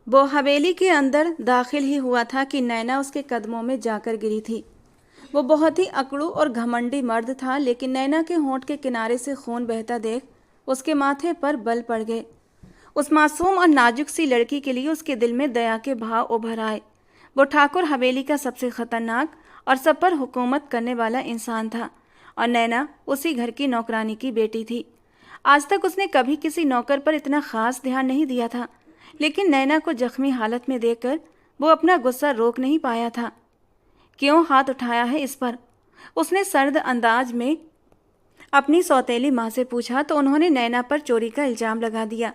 वो हवेली के अंदर दाखिल ही हुआ था कि नैना उसके कदमों में जाकर गिरी थी। वो बहुत ही अकड़ू और घमंडी मर्द था, लेकिन नैना के होंठ के किनारे से खून बहता देख उसके माथे पर बल पड़ गए। उस मासूम और नाजुक सी लड़की के लिए उसके दिल में दया के भाव उभर आए। वो ठाकुर हवेली का सबसे खतरनाक और सब पर हुकूमत करने वाला इंसान था, और नैना उसी घर की नौकरानी की बेटी थी। आज तक उसने कभी किसी नौकर पर इतना खास ध्यान नहीं दिया था, लेकिन नैना को जख्मी हालत में देखकर वो अपना गुस्सा रोक नहीं पाया था। क्यों हाथ उठाया है इस पर? उसने सर्द अंदाज में अपनी सौतेली माँ से पूछा तो उन्होंने नैना पर चोरी का इल्जाम लगा दिया।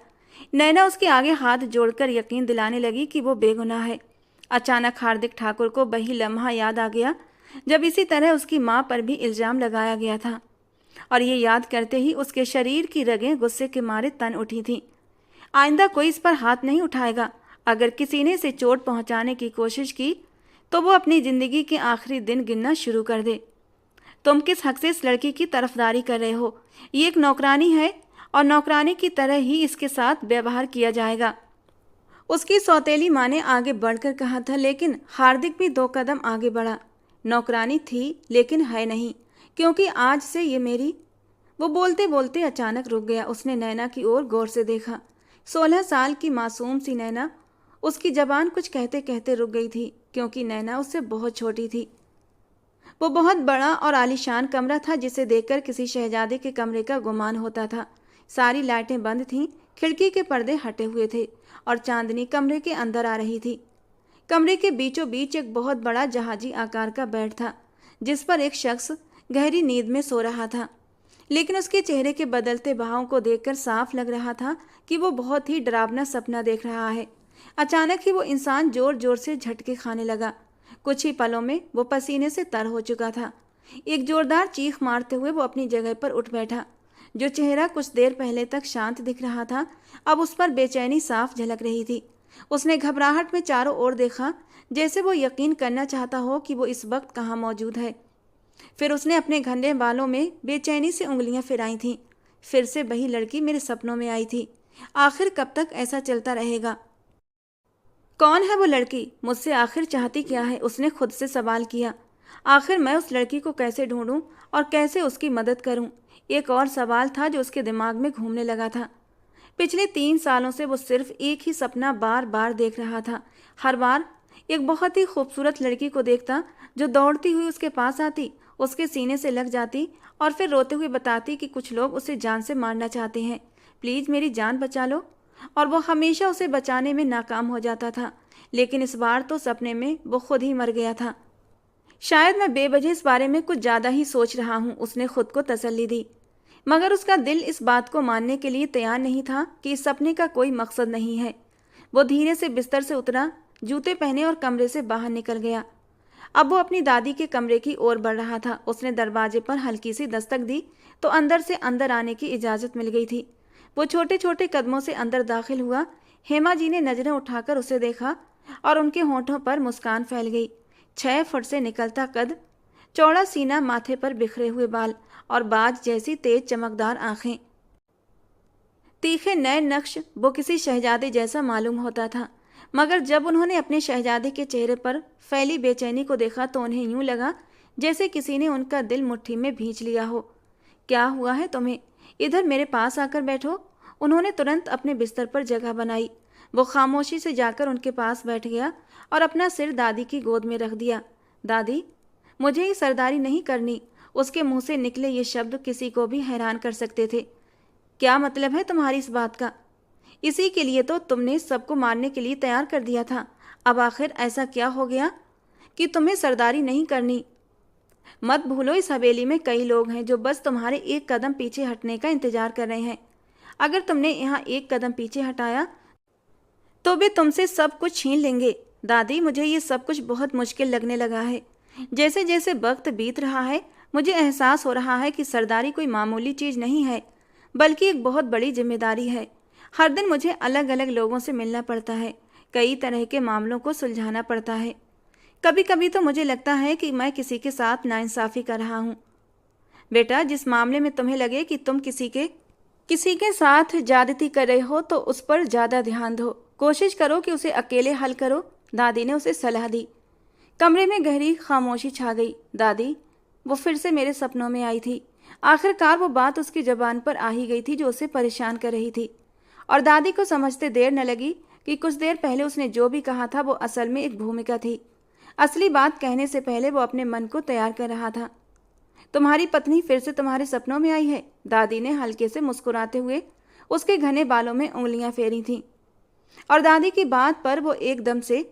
नैना उसके आगे हाथ जोड़कर यकीन दिलाने लगी कि वो बेगुनाह है। अचानक हार्दिक ठाकुर को वही लम्हा याद आ गया जब इसी तरह उसकी माँ पर भी इल्जाम लगाया गया था, और ये याद करते ही उसके शरीर की रगें गुस्से के मारे तन उठी थीं। आइंदा कोई इस पर हाथ नहीं उठाएगा। अगर किसी ने इसे चोट पहुंचाने की कोशिश की तो वो अपनी जिंदगी के आखिरी दिन गिनना शुरू कर दे। तुम किस हक से इस लड़की की तरफदारी कर रहे हो? ये एक नौकरानी है और नौकरानी की तरह ही इसके साथ व्यवहार किया जाएगा। उसकी सौतेली माँ ने आगे बढ़कर कहा था, लेकिन हार्दिक भी 2 कदम आगे बढ़ा। नौकरानी थी लेकिन है नहीं, क्योंकि आज से ये मेरी। वो बोलते बोलते अचानक रुक गया। उसने नैना की ओर गौर से देखा। 16 साल की मासूम सी नैना। उसकी जबान कुछ कहते कहते रुक गई थी, क्योंकि नैना उससे बहुत छोटी थी। वो बहुत बड़ा और आलीशान कमरा था, जिसे देखकर किसी शहजादे के कमरे का गुमान होता था। सारी लाइटें बंद थीं, खिड़की के पर्दे हटे हुए थे और चांदनी कमरे के अंदर आ रही थी। कमरे के बीचों बीच एक बहुत बड़ा जहाजी आकार का बेड था, जिस पर एक शख्स गहरी नींद में सो रहा था। लेकिन उसके चेहरे के बदलते भावों को देखकर साफ लग रहा था कि वो बहुत ही डरावना सपना देख रहा है। अचानक ही वो इंसान जोर जोर से झटके खाने लगा। कुछ ही पलों में वो पसीने से तर हो चुका था। एक जोरदार चीख मारते हुए वो अपनी जगह पर उठ बैठा। जो चेहरा कुछ देर पहले तक शांत दिख रहा था, अब उस पर बेचैनी साफ झलक रही थी। उसने घबराहट में चारों ओर देखा, जैसे वो यकीन करना चाहता हो कि वो इस वक्त कहाँ मौजूद है। फिर उसने अपने घने बालों में बेचैनी से उंगलियां फिराई थीं। फिर से वही लड़की मेरे सपनों में आई थी। आखिर कब तक ऐसा चलता रहेगा? कौन है वो लड़की? मुझसे आखिर चाहती क्या है? उसने खुद से सवाल किया। आखिर मैं उस लड़की को कैसे ढूंढूं और कैसे उसकी मदद करूं? एक और सवाल था जो उसके दिमाग में घूमने लगा था। पिछले 3 सालों से वो सिर्फ एक ही सपना बार बार देख रहा था। हर बार एक बहुत ही खूबसूरत लड़की को देखता, जो दौड़ती हुई उसके पास आती, उसके सीने से लग जाती और फिर रोते हुए बताती कि कुछ लोग उसे जान से मारना चाहते हैं, प्लीज़ मेरी जान बचा लो। और वो हमेशा उसे बचाने में नाकाम हो जाता था। लेकिन इस बार तो सपने में वो खुद ही मर गया था। शायद मैं बेवजह इस बारे में कुछ ज़्यादा ही सोच रहा हूँ, उसने खुद को तसल्ली दी। मगर उसका दिल इस बात को मानने के लिए तैयार नहीं था कि इस सपने का कोई मकसद नहीं है। वो धीरे से बिस्तर से उतरा, जूते पहने और कमरे से बाहर निकल गया। अब वो अपनी दादी के कमरे की ओर बढ़ रहा था। उसने दरवाजे पर हल्की सी दस्तक दी तो अंदर से अंदर आने की इजाज़त मिल गई थी। वो छोटे छोटे कदमों से अंदर दाखिल हुआ। हेमा जी ने नजरें उठाकर उसे देखा और उनके होंठों पर मुस्कान फैल गई। 6 फुट से निकलता कद, चौड़ा सीना, माथे पर बिखरे हुए बाल और बाज जैसी तेज चमकदार आंखें, तीखे नए नक्श। वो किसी शहजादे जैसा मालूम होता था। मगर जब उन्होंने अपने शहजादे के चेहरे पर फैली बेचैनी को देखा तो उन्हें यूं लगा जैसे किसी ने उनका दिल मुट्ठी में भींच लिया हो। क्या हुआ है तुम्हें? इधर मेरे पास आकर बैठो। उन्होंने तुरंत अपने बिस्तर पर जगह बनाई। वो खामोशी से जाकर उनके पास बैठ गया और अपना सिर दादी की गोद में रख दिया। दादी, मुझे ये सरदारी नहीं करनी। उसके मुंह से निकले ये शब्द किसी को भी हैरान कर सकते थे। क्या मतलब है तुम्हारी इस बात का? इसी के लिए तो तुमने सबको मारने के लिए तैयार कर दिया था। अब आखिर ऐसा क्या हो गया कि तुम्हें सरदारी नहीं करनी? मत भूलो, इस हवेली में कई लोग हैं जो बस तुम्हारे एक कदम पीछे हटने का इंतजार कर रहे हैं। अगर तुमने यहाँ एक कदम पीछे हटाया तो वे तुमसे सब कुछ छीन लेंगे। दादी, मुझे ये सब कुछ बहुत मुश्किल लगने लगा है। जैसे जैसे वक्त बीत रहा है, मुझे एहसास हो रहा है कि सरदारी कोई मामूली चीज़ नहीं है, बल्कि एक बहुत बड़ी जिम्मेदारी है। हर दिन मुझे अलग अलग लोगों से मिलना पड़ता है, कई तरह के मामलों को सुलझाना पड़ता है। कभी कभी तो मुझे लगता है कि मैं किसी के साथ नाइंसाफ़ी कर रहा हूँ। बेटा, जिस मामले में तुम्हें लगे कि तुम किसी के साथ ज्यादती कर रहे हो तो उस पर ज़्यादा ध्यान दो। कोशिश करो कि उसे अकेले हल करो, दादी ने उसे सलाह दी। कमरे में गहरी खामोशी छा गई। दादी, वो फिर से मेरे सपनों में आई थी। आखिरकार वो बात उसकी जबान पर आ ही गई थी जो उसे परेशान कर रही थी। और दादी को समझते देर न लगी कि कुछ देर पहले उसने जो भी कहा था वो असल में एक भूमिका थी। असली बात कहने से पहले वो अपने मन को तैयार कर रहा था। तुम्हारी पत्नी फिर से तुम्हारे सपनों में आई है, दादी ने हल्के से मुस्कुराते हुए उसके घने बालों में उंगलियां फेरी थीं। और दादी की बात पर वो एकदम से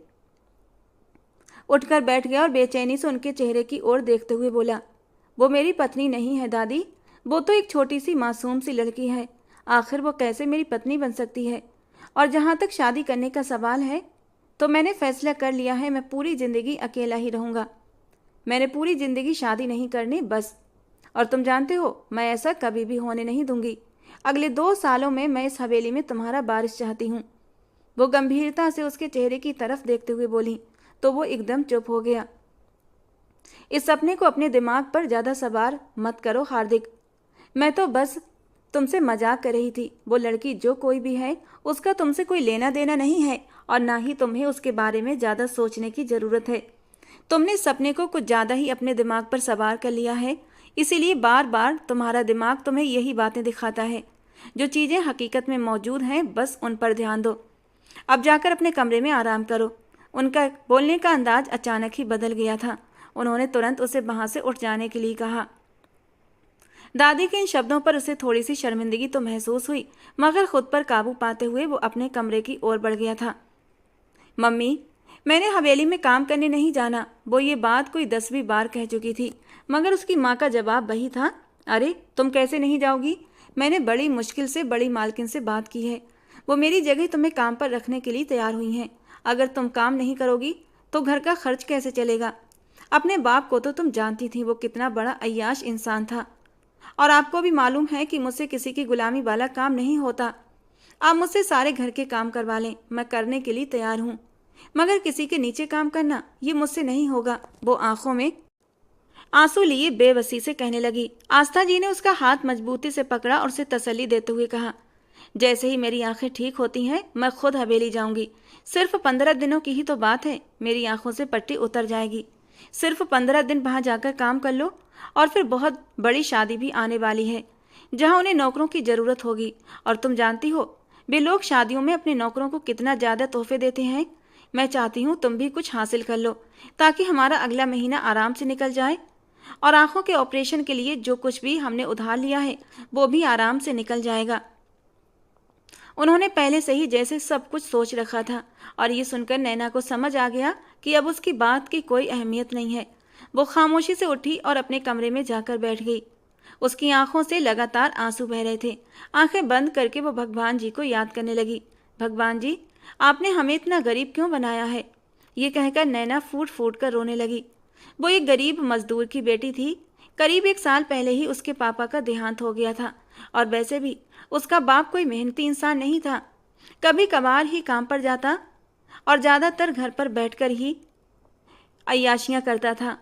उठकर बैठ गया और बेचैनी से उनके चेहरे की ओर देखते हुए बोला, वो मेरी पत्नी नहीं है दादी, वो तो एक छोटी सी मासूम सी लड़की है। आखिर वो कैसे मेरी पत्नी बन सकती है? और जहाँ तक शादी करने का सवाल है तो मैंने फैसला कर लिया है, मैं पूरी ज़िंदगी अकेला ही रहूँगा। मैंने पूरी ज़िंदगी शादी नहीं करनी, बस। और तुम जानते हो मैं ऐसा कभी भी होने नहीं दूंगी। अगले 2 सालों में मैं इस हवेली में तुम्हारा वारिस चाहती हूँ। वो गंभीरता से उसके चेहरे की तरफ देखते हुए बोली तो वो एकदम चुप हो गया। इस सपने को अपने दिमाग पर ज़्यादा सवार मत करो हार्दिक, मैं तो बस तुमसे मजाक कर रही थी। वो लड़की जो कोई भी है उसका तुमसे कोई लेना देना नहीं है और ना ही तुम्हें उसके बारे में ज़्यादा सोचने की ज़रूरत है। तुमने सपने को कुछ ज़्यादा ही अपने दिमाग पर सवार कर लिया है, इसीलिए बार बार तुम्हारा दिमाग तुम्हें यही बातें दिखाता है। जो चीज़ें हकीकत में मौजूद हैं बस उन पर ध्यान दो। अब जाकर अपने कमरे में आराम करो। उनका बोलने का अंदाज अचानक ही बदल गया था। उन्होंने तुरंत उसे वहाँ से उठ जाने के लिए कहा। दादी के इन शब्दों पर उसे थोड़ी सी शर्मिंदगी तो महसूस हुई, मगर खुद पर काबू पाते हुए वो अपने कमरे की ओर बढ़ गया था। मम्मी, मैंने हवेली में काम करने नहीं जाना, वो ये बात कोई 10वीं बार कह चुकी थी, मगर उसकी माँ का जवाब वही था, अरे तुम कैसे नहीं जाओगी? मैंने बड़ी मुश्किल से बड़ी मालकिन से बात की है, वो मेरी जगह तुम्हें काम पर रखने के लिए तैयार हुई हैं। अगर तुम काम नहीं करोगी तो घर का खर्च कैसे चलेगा? अपने बाप को तो तुम जानती थी, वो कितना बड़ा अय्याश इंसान था। और आपको भी मालूम है कि मुझसे किसी की गुलामी वाला काम नहीं होता। आप मुझसे सारे घर के काम करवा लें, मैं करने के लिए तैयार हूँ, मगर किसी के नीचे काम करना ये मुझसे नहीं होगा। वो आंखों में आंसू लिए बेबसी से कहने लगी। आस्था जी ने उसका हाथ मजबूती से पकड़ा और उसे तसल्ली देते हुए कहा, जैसे ही मेरी आंखें ठीक होती हैं मैं खुद हवेली जाऊंगी। सिर्फ 15 दिनों की ही तो बात है, मेरी आंखों से पट्टी उतर जाएगी। सिर्फ 15 दिन वहां जाकर काम कर लो और फिर बहुत बड़ी शादी भी आने वाली है जहां उन्हें नौकरों की ज़रूरत होगी। और तुम जानती हो वे लोग शादियों में अपने नौकरों को कितना ज़्यादा तोहफे देते हैं। मैं चाहती हूँ तुम भी कुछ हासिल कर लो ताकि हमारा अगला महीना आराम से निकल जाए और आंखों के ऑपरेशन के लिए जो कुछ भी हमने उधार लिया है वो भी आराम से निकल जाएगा। उन्होंने पहले से ही जैसे सब कुछ सोच रखा था और ये सुनकर नैना को समझ आ गया कि अब उसकी बात की कोई अहमियत नहीं है। वो खामोशी से उठी और अपने कमरे में जाकर बैठ गई। उसकी आंखों से लगातार आंसू बह रहे थे। आंखें बंद करके वो भगवान जी को याद करने लगी। भगवान जी, आपने हमें इतना गरीब क्यों बनाया है? ये कहकर नैना फूट फूट कर रोने लगी। वो एक गरीब मजदूर की बेटी थी। करीब 1 साल पहले ही उसके पापा का देहांत हो गया था और वैसे भी उसका बाप कोई मेहनती इंसान नहीं था। कभी कभार ही काम पर जाता और ज़्यादातर घर पर बैठकर ही अय्याशियाँ करता था।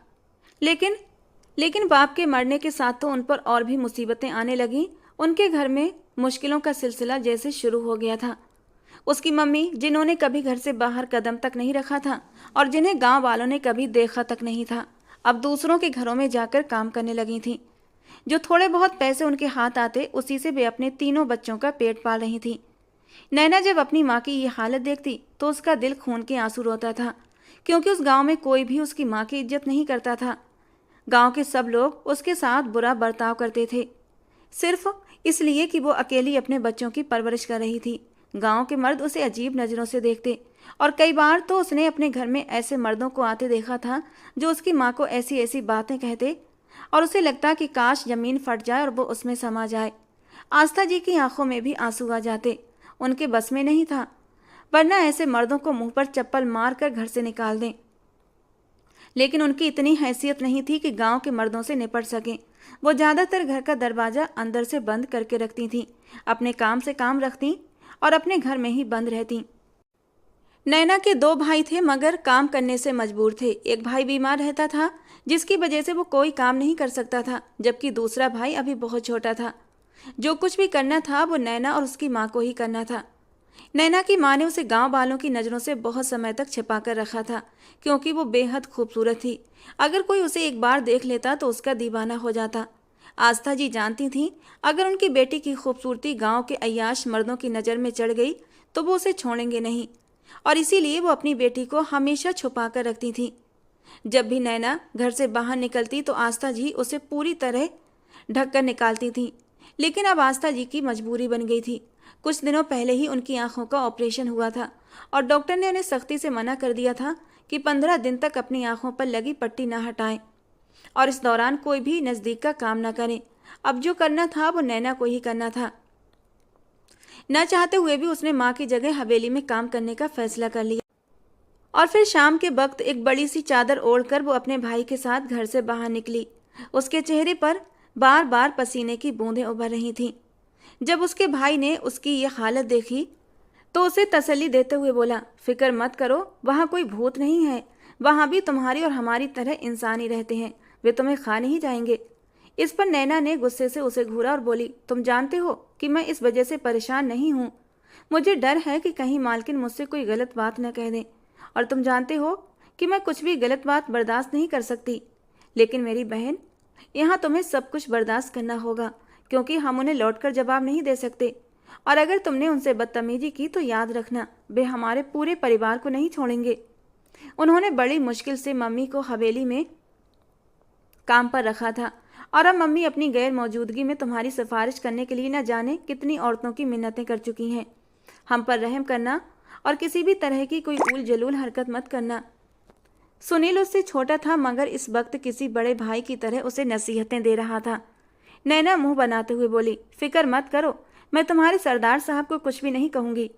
लेकिन बाप के मरने के साथ तो उन पर और भी मुसीबतें आने लगीं। उनके घर में मुश्किलों का सिलसिला जैसे शुरू हो गया था। उसकी मम्मी, जिन्होंने कभी घर से बाहर कदम तक नहीं रखा था और जिन्हें गांव वालों ने कभी देखा तक नहीं था, अब दूसरों के घरों में जाकर काम करने लगी थीं। जो थोड़े बहुत पैसे उनके हाथ आते उसी से वे अपने 3 बच्चों का पेट पाल रही थी। नैना जब अपनी माँ की ये हालत देखती तो उसका दिल खून के आंसू रोता था, क्योंकि उस गांव में कोई भी उसकी माँ की इज्जत नहीं करता था। गांव के सब लोग उसके साथ बुरा बर्ताव करते थे, सिर्फ इसलिए कि वो अकेली अपने बच्चों की परवरिश कर रही थी। गांव के मर्द उसे अजीब नज़रों से देखते और कई बार तो उसने अपने घर में ऐसे मर्दों को आते देखा था जो उसकी माँ को ऐसी ऐसी बातें कहते और उसे लगता कि काश ज़मीन फट जाए और वो उसमें समा जाए। आस्था जी की आंखों में भी आंसू आ जाते। उनके बस में नहीं था, वरना ऐसे मर्दों को मुंह पर चप्पल मार कर घर से निकाल दें। लेकिन उनकी इतनी हैसियत नहीं थी कि गांव के मर्दों से निपट सकें। वो ज़्यादातर घर का दरवाज़ा अंदर से बंद करके रखती थीं, अपने काम से काम रखती और अपने घर में ही बंद रहती। नैना के 2 भाई थे मगर काम करने से मजबूर थे। एक भाई बीमार रहता था जिसकी वजह से वो कोई काम नहीं कर सकता था, जबकि दूसरा भाई अभी बहुत छोटा था। जो कुछ भी करना था वो नैना और उसकी माँ को ही करना था। नैना की माँ ने उसे गांव वालों की नज़रों से बहुत समय तक छिपा कर रखा था, क्योंकि वो बेहद खूबसूरत थी। अगर कोई उसे एक बार देख लेता तो उसका दीवाना हो जाता। आस्था जी जानती थीं, अगर उनकी बेटी की खूबसूरती गांव के अय्याश मर्दों की नज़र में चढ़ गई तो वो उसे छोड़ेंगे नहीं, और इसीलिए वो अपनी बेटी को हमेशा छुपा कर रखती थी। जब भी नैना घर से बाहर निकलती तो आस्था जी उसे पूरी तरह ढककर निकालती थीं। लेकिन अब आस्था जी की मजबूरी बन गई थी। कुछ दिनों पहले ही उनकी आंखों का ऑपरेशन हुआ था और डॉक्टर ने उन्हें सख्ती से मना कर दिया था कि 15 दिन तक अपनी आंखों पर लगी पट्टी ना हटाएं और इस दौरान कोई भी नज़दीक का काम ना करें। अब जो करना था वो नैना को ही करना था। न चाहते हुए भी उसने माँ की जगह हवेली में काम करने का फैसला कर लिया और फिर शाम के वक्त एक बड़ी सी चादर ओढ़कर वो अपने भाई के साथ घर से बाहर निकली। उसके चेहरे पर बार बार पसीने की बूंदें उभर रही थीं। जब उसके भाई ने उसकी ये हालत देखी तो उसे तसल्ली देते हुए बोला, फिक्र मत करो, वहाँ कोई भूत नहीं है, वहाँ भी तुम्हारी और हमारी तरह इंसान ही रहते हैं, वे तुम्हें खा नहीं जाएंगे। इस पर नैना ने गुस्से से उसे घूरा और बोली, तुम जानते हो कि मैं इस वजह से परेशान नहीं हूँ। मुझे डर है कि कहीं मालकिन मुझसे कोई गलत बात न कह दें, और तुम जानते हो कि मैं कुछ भी गलत बात बर्दाश्त नहीं कर सकती। लेकिन मेरी बहन, यहाँ तुम्हें सब कुछ बर्दाश्त करना होगा, क्योंकि हम उन्हें लौटकर जवाब नहीं दे सकते, और अगर तुमने उनसे बदतमीजी की तो याद रखना, वे हमारे पूरे परिवार को नहीं छोड़ेंगे। उन्होंने बड़ी मुश्किल से मम्मी को हवेली में काम पर रखा था, और अब मम्मी अपनी गैर मौजूदगी में तुम्हारी सिफारिश करने के लिए न जाने कितनी औरतों की मिन्नतें कर चुकी हैं। हम पर रहम करना और किसी भी तरह की कोई उल जलूल हरकत मत करना। सुनील उससे छोटा था, मगर इस वक्त किसी बड़े भाई की तरह उसे नसीहतें दे रहा था। नैना मुंह बनाते हुए बोली, फिक्र मत करो, मैं तुम्हारे सरदार साहब को कुछ भी नहीं कहूँगी।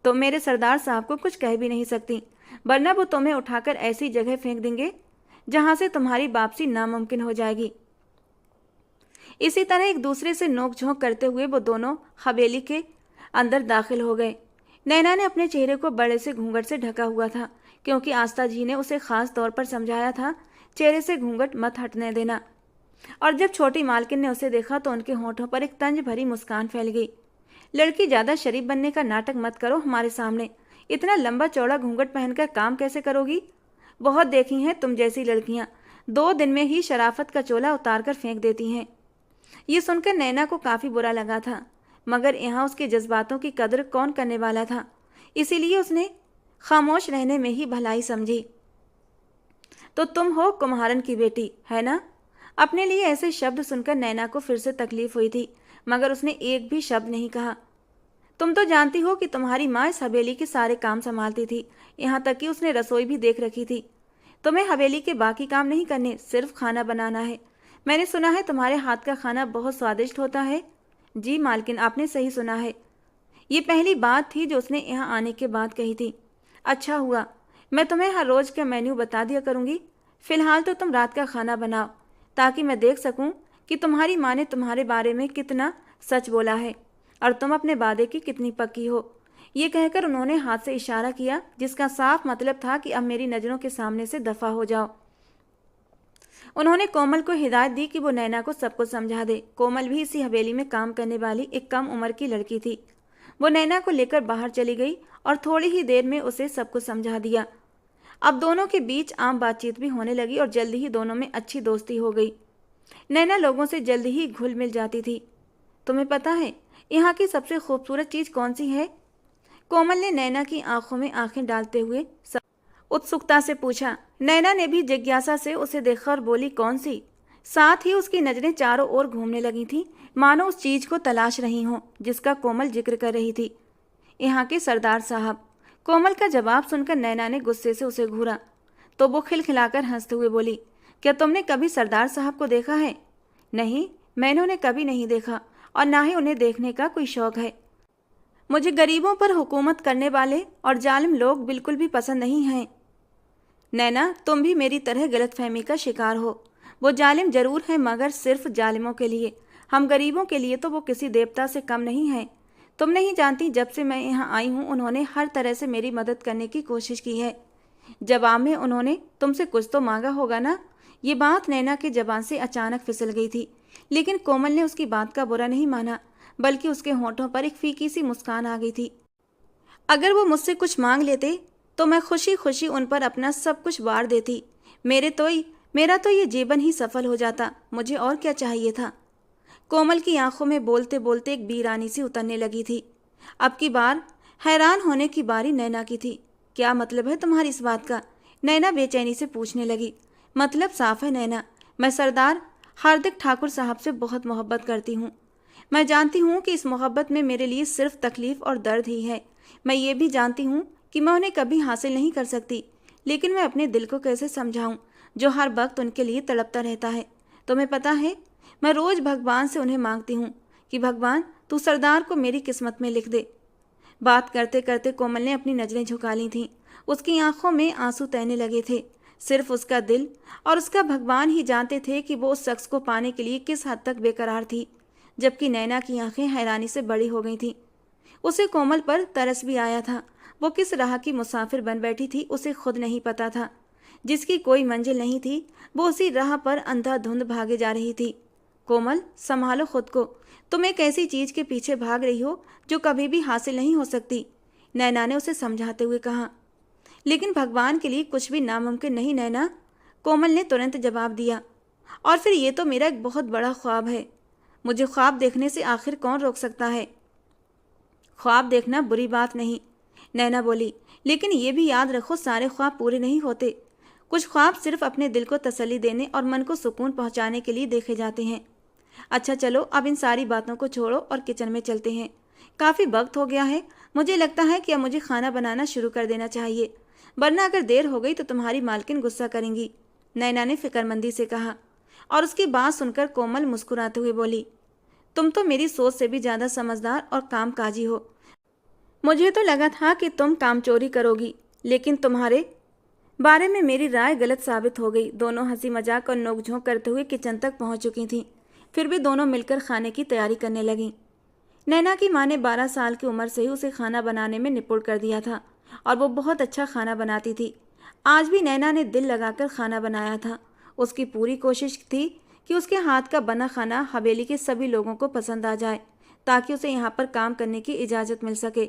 तो मेरे सरदार साहब को कुछ कह भी नहीं सकती, वरना वो तुम्हें उठाकर ऐसी जगह फेंक देंगे जहाँ से तुम्हारी वापसी नामुमकिन हो जाएगी। इसी तरह एक दूसरे से नोक-झोंक करते हुए वो दोनों हवेली के अंदर दाखिल हो गए। नैना ने अपने चेहरे को बड़े से घूंघट से ढका हुआ था, क्योंकि आस्था जी ने उसे खास तौर पर समझाया था चेहरे से घूंघट मत हटने देना। और जब छोटी मालकिन ने उसे देखा तो उनके होठों पर एक तंज भरी मुस्कान फैल गई। लड़की, ज्यादा शरीफ बनने का नाटक मत करो हमारे सामने। इतना लंबा चौड़ा घूंघट पहनकर काम कैसे करोगी? बहुत देखी हैं तुम जैसी लड़कियां, 2 दिन में ही शराफत का चोला उतार कर फेंक देती हैं। ये सुनकर नैना को काफी बुरा लगा था, मगर यहाँ उसके जज्बातों की कदर कौन करने वाला था, इसीलिए उसने खामोश रहने में ही भलाई समझी। तो तुम हो कुम्हारन की बेटी, है ना? अपने लिए ऐसे शब्द सुनकर नैना को फिर से तकलीफ हुई थी, मगर उसने एक भी शब्द नहीं कहा। तुम तो जानती हो कि तुम्हारी माँ इस हवेली के सारे काम संभालती थी, यहाँ तक कि उसने रसोई भी देख रखी थी। तुम्हें हवेली के बाकी काम नहीं करने, सिर्फ खाना बनाना है। मैंने सुना है तुम्हारे हाथ का खाना बहुत स्वादिष्ट होता है। जी मालकिन, आपने सही सुना है। ये पहली बात थी जो उसने यहाँ आने के बाद कही थी। अच्छा हुआ, मैं तुम्हें हर रोज का मेन्यू बता दिया करूँगी। फिलहाल तो तुम रात का खाना बनाओ, ताकि मैं देख सकूं कि तुम्हारी माँ ने तुम्हारे बारे में कितना सच बोला है और तुम अपने वादे की कितनी पक्की हो। ये कहकर उन्होंने हाथ से इशारा किया, जिसका साफ मतलब था कि अब मेरी नज़रों के सामने से दफा हो जाओ। उन्होंने कोमल को हिदायत दी कि वो नैना को सब कुछ समझा दे। कोमल भी इसी हवेली में काम करने वाली एक कम उम्र की लड़की थी। वो नैना को लेकर बाहर चली गई और थोड़ी ही देर में उसे सब कुछ समझा दिया। अब दोनों के बीच आम बातचीत भी होने लगी और जल्दी ही दोनों में अच्छी दोस्ती हो गई। नैना लोगों से जल्दी ही घुल मिल जाती थी। तुम्हें पता है यहाँ की सबसे खूबसूरत चीज़ कौन सी है? कोमल ने नैना की आंखों में आंखें डालते हुए उत्सुकता से पूछा। नैना ने भी जिज्ञासा से उसे देखा और बोली, कौन सी? साथ ही उसकी नज़रें चारों ओर घूमने लगी थीं, मानो उस चीज़ को तलाश रही हों जिसका कोमल जिक्र कर रही थी। यहाँ के सरदार साहब। कोमल का जवाब सुनकर नैना ने गुस्से से उसे घूरा, तो वो खिलखिलाकर हंसते हुए बोली, क्या तुमने कभी सरदार साहब को देखा है? नहीं, मैंने उन्हें कभी नहीं देखा और ना ही उन्हें देखने का कोई शौक है। मुझे गरीबों पर हुकूमत करने वाले और जालिम लोग बिल्कुल भी पसंद नहीं हैं। नैना, तुम भी मेरी तरह गलतफहमी का शिकार हो। वो जालिम जरूर है, मगर सिर्फ जालिमों के लिए। हम गरीबों के लिए तो वो किसी देवता से कम नहीं है। तुम नहीं जानती, जब से मैं यहाँ आई हूँ उन्होंने हर तरह से मेरी मदद करने की कोशिश की है। जवाब में उन्होंने तुमसे कुछ तो मांगा होगा ना? ये बात नैना की जबान से अचानक फिसल गई थी, लेकिन कोमल ने उसकी बात का बुरा नहीं माना, बल्कि उसके होठों पर एक फीकी सी मुस्कान आ गई थी। अगर वो मुझसे कुछ मांग लेते तो मैं खुशी खुशी उन पर अपना सब कुछ वार देती। मेरा तो ये जीवन ही सफल हो जाता। मुझे और क्या चाहिए था। कोमल की आंखों में बोलते बोलते एक बीरानी सी उतरने लगी थी। अब की बार हैरान होने की बारी नैना की थी। क्या मतलब है तुम्हारी इस बात का? नैना बेचैनी से पूछने लगी। मतलब साफ है नैना, मैं सरदार हार्दिक ठाकुर साहब से बहुत मोहब्बत करती हूँ। मैं जानती हूँ कि इस मोहब्बत में मेरे लिए सिर्फ तकलीफ और दर्द ही है। मैं ये भी जानती हूँ कि मैं उन्हें कभी हासिल नहीं कर सकती, लेकिन मैं अपने दिल को कैसे समझाऊं जो हर वक्त उनके लिए तड़पता रहता है। तुम्हें पता है, मैं रोज भगवान से उन्हें मांगती हूँ कि भगवान तू सरदार को मेरी किस्मत में लिख दे। बात करते करते कोमल ने अपनी नजरें झुका ली थीं। उसकी आंखों में आंसू तैरने लगे थे। सिर्फ उसका दिल और उसका भगवान ही जानते थे कि वो उस शख्स को पाने के लिए किस हद तक बेकरार थी। जबकि नैना की आंखें हैरानी से बड़ी हो गई थीं। उसे कोमल पर तरस भी आया था। वो किस राह की मुसाफिर बन बैठी थी उसे खुद नहीं पता था। जिसकी कोई मंजिल नहीं थी, वो उसी राह पर अंधाधुंध भागे जा रही थी। कोमल, संभालो खुद को। तुम एक ऐसी चीज के पीछे भाग रही हो जो कभी भी हासिल नहीं हो सकती, नैना ने उसे समझाते हुए कहा। लेकिन भगवान के लिए कुछ भी नामुमकिन नहीं नैना, कोमल ने तुरंत जवाब दिया। और फिर ये तो मेरा एक बहुत बड़ा ख्वाब है। मुझे ख्वाब देखने से आखिर कौन रोक सकता है। ख्वाब देखना बुरी बात नहीं, नैना बोली, लेकिन ये भी याद रखो सारे ख्वाब पूरे नहीं होते। कुछ ख्वाब सिर्फ अपने दिल को तसल्ली देने और मन को सुकून पहुंचाने के लिए देखे जाते हैं। अच्छा चलो, अब इन सारी बातों को छोड़ो और किचन में चलते हैं। काफ़ी वक्त हो गया है। मुझे लगता है कि अब मुझे खाना बनाना शुरू कर देना चाहिए, वरना अगर देर हो गई तो तुम्हारी मालकिन गुस्सा करेंगी, नैना ने फिक्रमंदी से कहा। और उसकी बात सुनकर कोमल मुस्कुराते हुए बोली, तुम तो मेरी सोच से भी ज़्यादा समझदार और कामकाजी हो। मुझे तो लगा था कि तुम कामचोरी करोगी, लेकिन तुम्हारे बारे में मेरी राय गलत साबित हो गई। दोनों हंसी मजाक और नोकझोंक करते हुए किचन तक पहुंच चुकी थीं। फिर भी दोनों मिलकर खाने की तैयारी करने लगीं। नैना की माँ ने 12 साल की उम्र से ही उसे खाना बनाने में निपुण कर दिया था और वो बहुत अच्छा खाना बनाती थी। आज भी नैना ने दिल लगाकर खाना बनाया था। उसकी पूरी कोशिश थी कि उसके हाथ का बना खाना हवेली के सभी लोगों को पसंद आ जाए, ताकि उसे यहाँ पर काम करने की इजाज़त मिल सके।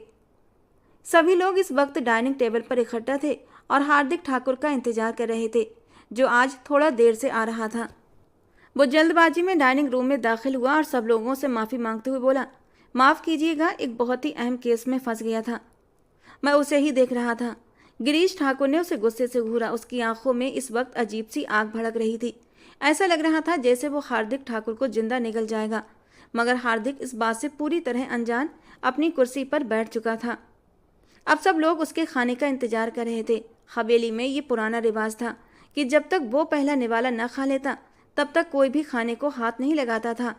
सभी लोग इस वक्त डाइनिंग टेबल पर इकट्ठा थे और हार्दिक ठाकुर का इंतजार कर रहे थे, जो आज थोड़ा देर से आ रहा था। वो जल्दबाजी में डाइनिंग रूम में दाखिल हुआ और सब लोगों से माफ़ी मांगते हुए बोला, माफ़ कीजिएगा, एक बहुत ही अहम केस में फंस गया था। मैं उसे ही देख रहा था। गिरीश ठाकुर ने उसे गुस्से से घूरा। उसकी आंखों में इस वक्त अजीब सी आग भड़क रही थी। ऐसा लग रहा था जैसे वो हार्दिक ठाकुर को जिंदा निगल जाएगा, मगर हार्दिक इस बात से पूरी तरह अनजान अपनी कुर्सी पर बैठ चुका था। अब सब लोग उसके खाने का इंतजार कर रहे थे। हवेली में ये पुराना रिवाज था कि जब तक वो पहला निवाला न खा लेता तब तक कोई भी खाने को हाथ नहीं लगाता था।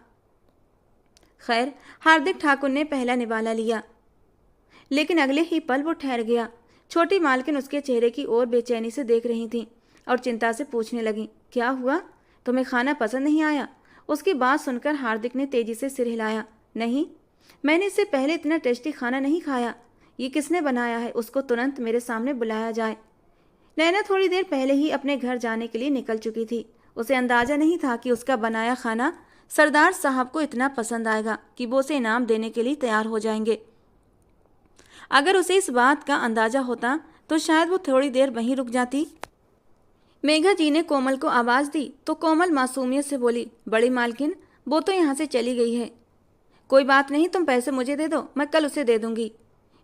खैर, हार्दिक ठाकुर ने पहला निवाला लिया, लेकिन अगले ही पल वो ठहर गया। छोटी मालकिन उसके चेहरे की ओर बेचैनी से देख रही थी और चिंता से पूछने लगी, क्या हुआ? तुम्हें खाना पसंद नहीं आया? उसकी बात सुनकर हार्दिक ने तेजी से सिर हिलाया। नहीं, मैंने इससे पहले इतना टेस्टी खाना नहीं खाया। ये किसने बनाया है? उसको तुरंत मेरे सामने बुलाया जाए। नैना थोड़ी देर पहले ही अपने घर जाने के लिए निकल चुकी थी। उसे अंदाजा नहीं था कि उसका बनाया खाना सरदार साहब को इतना पसंद आएगा कि वो उसे इनाम देने के लिए तैयार हो जाएंगे। अगर उसे इस बात का अंदाजा होता तो शायद वो थोड़ी देर वहीं रुक जाती। मेघा जी ने कोमल को आवाज़ दी तो कोमल मासूमियत से बोली, बड़ी मालकिन, वो तो यहाँ से चली गई है। कोई बात नहीं, तुम पैसे मुझे दे दो, मैं कल उसे दे दूंगी।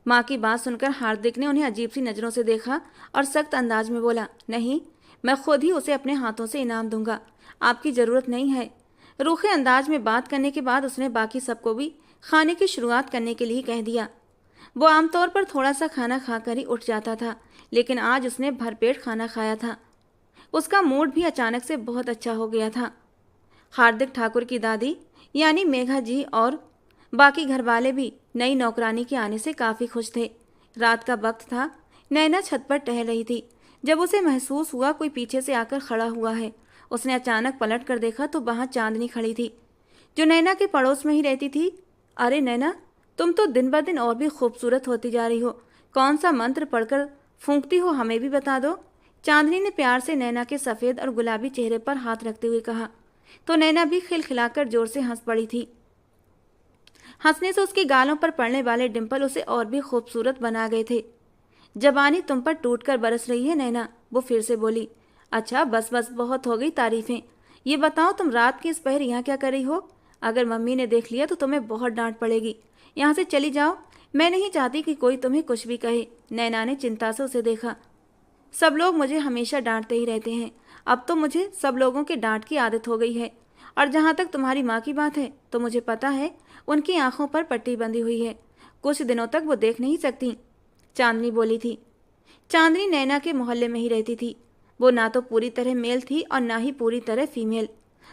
माँ की बात सुनकर हार्दिक ने उन्हें अजीब सी नज़रों से देखा और सख्त अंदाज में बोला, नहीं, मैं खुद ही उसे अपने हाथों से इनाम दूंगा, आपकी ज़रूरत नहीं है। रूखे अंदाज में बात करने के बाद उसने बाकी सबको भी खाने की शुरुआत करने के लिए कह दिया। वो आमतौर पर थोड़ा सा खाना खाकर ही उठ जाता था, लेकिन आज उसने भरपेट खाना खाया था। उसका मूड भी अचानक से बहुत अच्छा हो गया था। हार्दिक ठाकुर की दादी यानी मेघा जी और बाकी घर वाले भी नई नौकरानी के आने से काफ़ी खुश थे। रात का वक्त था। नैना छत पर टहल रही थी जब उसे महसूस हुआ कोई पीछे से आकर खड़ा हुआ है। उसने अचानक पलट कर देखा तो वहाँ चांदनी खड़ी थी, जो नैना के पड़ोस में ही रहती थी। अरे नैना, तुम तो दिन ब दिन और भी खूबसूरत होती जा रही हो। कौन सा मंत्र पढ़कर फूंकती हो, हमें भी बता दो। चांदनी ने प्यार से नैना के सफ़ेद और गुलाबी चेहरे पर हाथ रखते हुए कहा, तो नैना भी खिलखिलाकर जोर से हंस पड़ी थी। हंसने से उसके गालों पर पड़ने वाले डिंपल उसे और भी खूबसूरत बना गए थे। जबानी तुम पर टूटकर बरस रही है नैना, वो फिर से बोली। अच्छा बस बस, बहुत हो गई तारीफें। ये बताओ तुम रात के इस पहर यहाँ क्या कर रही हो? अगर मम्मी ने देख लिया तो तुम्हें बहुत डांट पड़ेगी। यहाँ से चली जाओ, मैं नहीं चाहती कि कोई तुम्हें कुछ भी कहे। नैना ने चिंता से उसे देखा। सब लोग मुझे हमेशा डांटते ही रहते हैं, अब तो मुझे सब लोगों के डांट की आदत हो गई है। और जहाँ तक तुम्हारी माँ की बात है तो मुझे पता है उनकी आंखों पर पट्टी बंधी हुई है, कुछ दिनों तक वो देख नहीं सकती, चांदनी बोली थी। चांदनी नैना के मोहल्ले में ही रहती थी। वो ना तो पूरी तरह मेल थी और ना ही पूरी तरह फीमेल।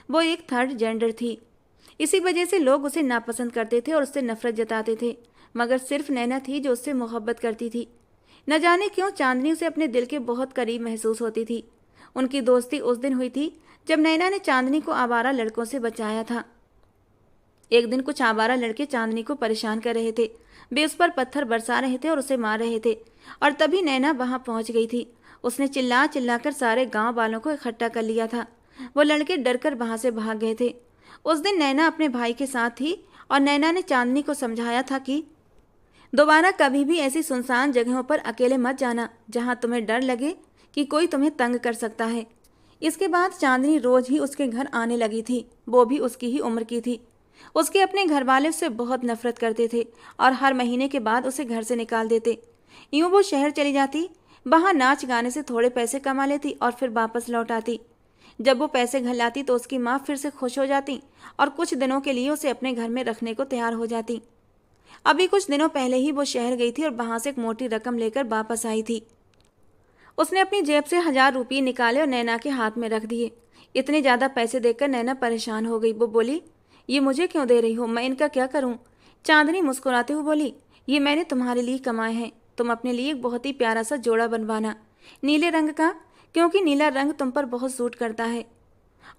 वो एक थर्ड जेंडर थी। इसी वजह से लोग उसे नापसंद करते थे और उससे नफरत जताते थे, मगर सिर्फ नैना थी जो उससे मोहब्बत करती थी। न जाने क्यों चांदनी उसे अपने दिल के बहुत करीब महसूस होती थी। उनकी दोस्ती उस दिन हुई थी जब नैना ने चांदनी को आवारा लड़कों से बचाया था। एक दिन कुछ आवारा लड़के चांदनी को परेशान कर रहे थे। वे उस पर पत्थर बरसा रहे थे और उसे मार रहे थे, और तभी नैना वहां पहुंच गई थी। उसने चिल्ला चिल्लाकर सारे गांव वालों को इकट्ठा कर लिया था। वो लड़के डरकर वहां से भाग गए थे। उस दिन नैना अपने भाई के साथ थी और नैना ने चांदनी को समझाया था कि दोबारा कभी भी ऐसी सुनसान जगहों पर अकेले मत जाना जहां तुम्हें डर लगे कि कोई तुम्हें तंग कर सकता है। इसके बाद चांदनी रोज ही उसके घर आने लगी थी। वो भी उसकी ही उम्र की थी। उसके अपने घर वाले उससे बहुत नफरत करते थे और हर महीने के बाद उसे घर से निकाल देते। यूं वो शहर चली जाती, वहां नाच गाने से थोड़े पैसे कमा लेती और फिर वापस लौट आती। जब वो पैसे घर लाती तो उसकी माँ फिर से खुश हो जाती और कुछ दिनों के लिए उसे अपने घर में रखने को तैयार हो जाती। अभी कुछ दिनों पहले ही वो शहर गई थी और वहां से एक मोटी रकम लेकर वापस आई थी। उसने अपनी जेब से 1000 रुपये निकाले और नैना के हाथ में रख दिए। इतने ज्यादा पैसे देखकर नैना परेशान हो गई। वो बोली, ये मुझे क्यों दे रही हो, मैं इनका क्या करूं? चांदनी मुस्कुराते हुए बोली, ये मैंने तुम्हारे लिए कमाए हैं। तुम अपने लिए एक बहुत ही प्यारा सा जोड़ा बनवाना, नीले रंग का, क्योंकि नीला रंग तुम पर बहुत सूट करता है।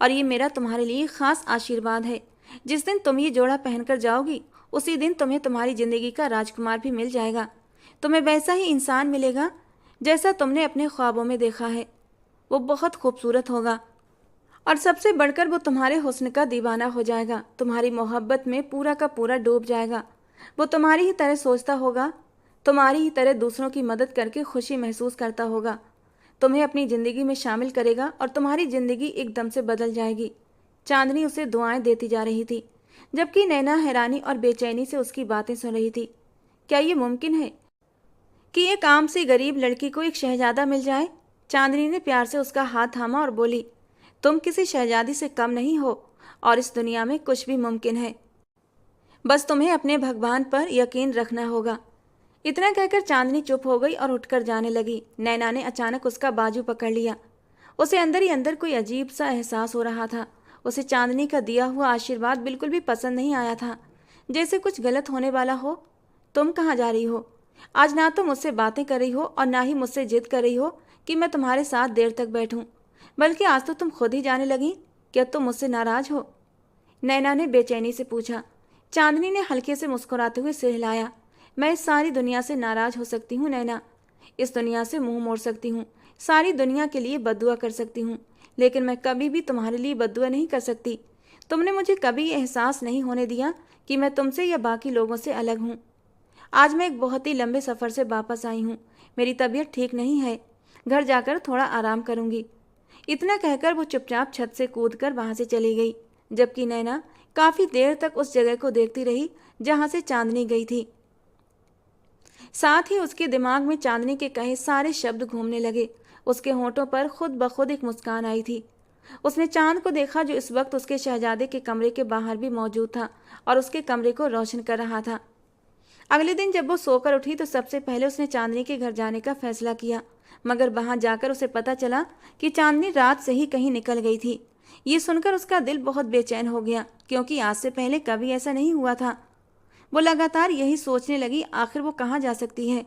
और ये मेरा तुम्हारे लिए खास आशीर्वाद है। जिस दिन तुम ये जोड़ा पहनकर जाओगी उसी दिन तुम्हें तुम्हारी जिंदगी का राजकुमार भी मिल जाएगा। तुम्हें वैसा ही इंसान मिलेगा जैसा तुमने अपने ख्वाबों में देखा है। वो बहुत खूबसूरत होगा और सबसे बढ़कर वो तुम्हारे हुस्न का दीवाना हो जाएगा, तुम्हारी मोहब्बत में पूरा का पूरा डूब जाएगा। वो तुम्हारी ही तरह सोचता होगा, तुम्हारी ही तरह दूसरों की मदद करके खुशी महसूस करता होगा, तुम्हें अपनी ज़िंदगी में शामिल करेगा और तुम्हारी ज़िंदगी एकदम से बदल जाएगी। चांदनी उसे दुआएं देती जा रही थी, जबकि नैना हैरानी और बेचैनी से उसकी बातें सुन रही थी। क्या ये मुमकिन है कि एक आम सी गरीब लड़की को एक शहजादा मिल जाए? चांदनी ने प्यार से उसका हाथ थामा और बोली, तुम किसी शहजादी से कम नहीं हो और इस दुनिया में कुछ भी मुमकिन है। बस तुम्हें अपने भगवान पर यकीन रखना होगा। इतना कहकर चांदनी चुप हो गई और उठकर जाने लगी। नैना ने अचानक उसका बाजू पकड़ लिया। उसे अंदर ही अंदर कोई अजीब सा एहसास हो रहा था। उसे चांदनी का दिया हुआ आशीर्वाद बिल्कुल भी पसंद नहीं आया था, जैसे कुछ गलत होने वाला हो। तुम कहाँ जा रही हो? आज ना तो मुझसे बातें कर रही हो और ना ही मुझसे जिद कर रही हो कि मैं तुम्हारे साथ देर तक बैठूं, बल्कि आज तो तुम खुद ही जाने लगी। क्या तुम मुझसे नाराज हो? नैना ने बेचैनी से पूछा। चांदनी ने हल्के से मुस्कुराते हुए सिर हिलाया। मैं इस सारी दुनिया से नाराज हो सकती हूँ नैना, इस दुनिया से मुंह मोड़ सकती हूँ, सारी दुनिया के लिए बद्दुआ कर सकती हूँ, लेकिन मैं कभी भी तुम्हारे लिए बद्दुआ नहीं कर सकती। तुमने मुझे कभी ये एहसास नहीं होने दिया कि मैं तुमसे या बाकी लोगों से अलग हूँ। आज मैं एक बहुत ही लंबे सफ़र से वापस आई हूँ। मेरी तबीयत ठीक नहीं है, घर जाकर थोड़ा आराम करूँगी। इतना कहकर वो चुपचाप छत से कूदकर वहाँ से चली गई, जबकि नैना काफ़ी देर तक उस जगह को देखती रही जहाँ से चांदनी गई थी। साथ ही उसके दिमाग में चांदनी के कहे सारे शब्द घूमने लगे। उसके होंठों पर खुद ब खुद एक मुस्कान आई थी। उसने चांद को देखा जो इस वक्त उसके शहजादे के कमरे के बाहर भी मौजूद था और उसके कमरे को रोशन कर रहा था। अगले दिन जब वो सोकर उठी तो सबसे पहले उसने चांदनी के घर जाने का फैसला किया, मगर वहां जाकर उसे पता चला कि चांदनी रात से ही कहीं निकल गई थी। ये सुनकर उसका दिल बहुत बेचैन हो गया, क्योंकि आज से पहले कभी ऐसा नहीं हुआ था। वो लगातार यही सोचने लगी, आखिर वो कहाँ जा सकती है।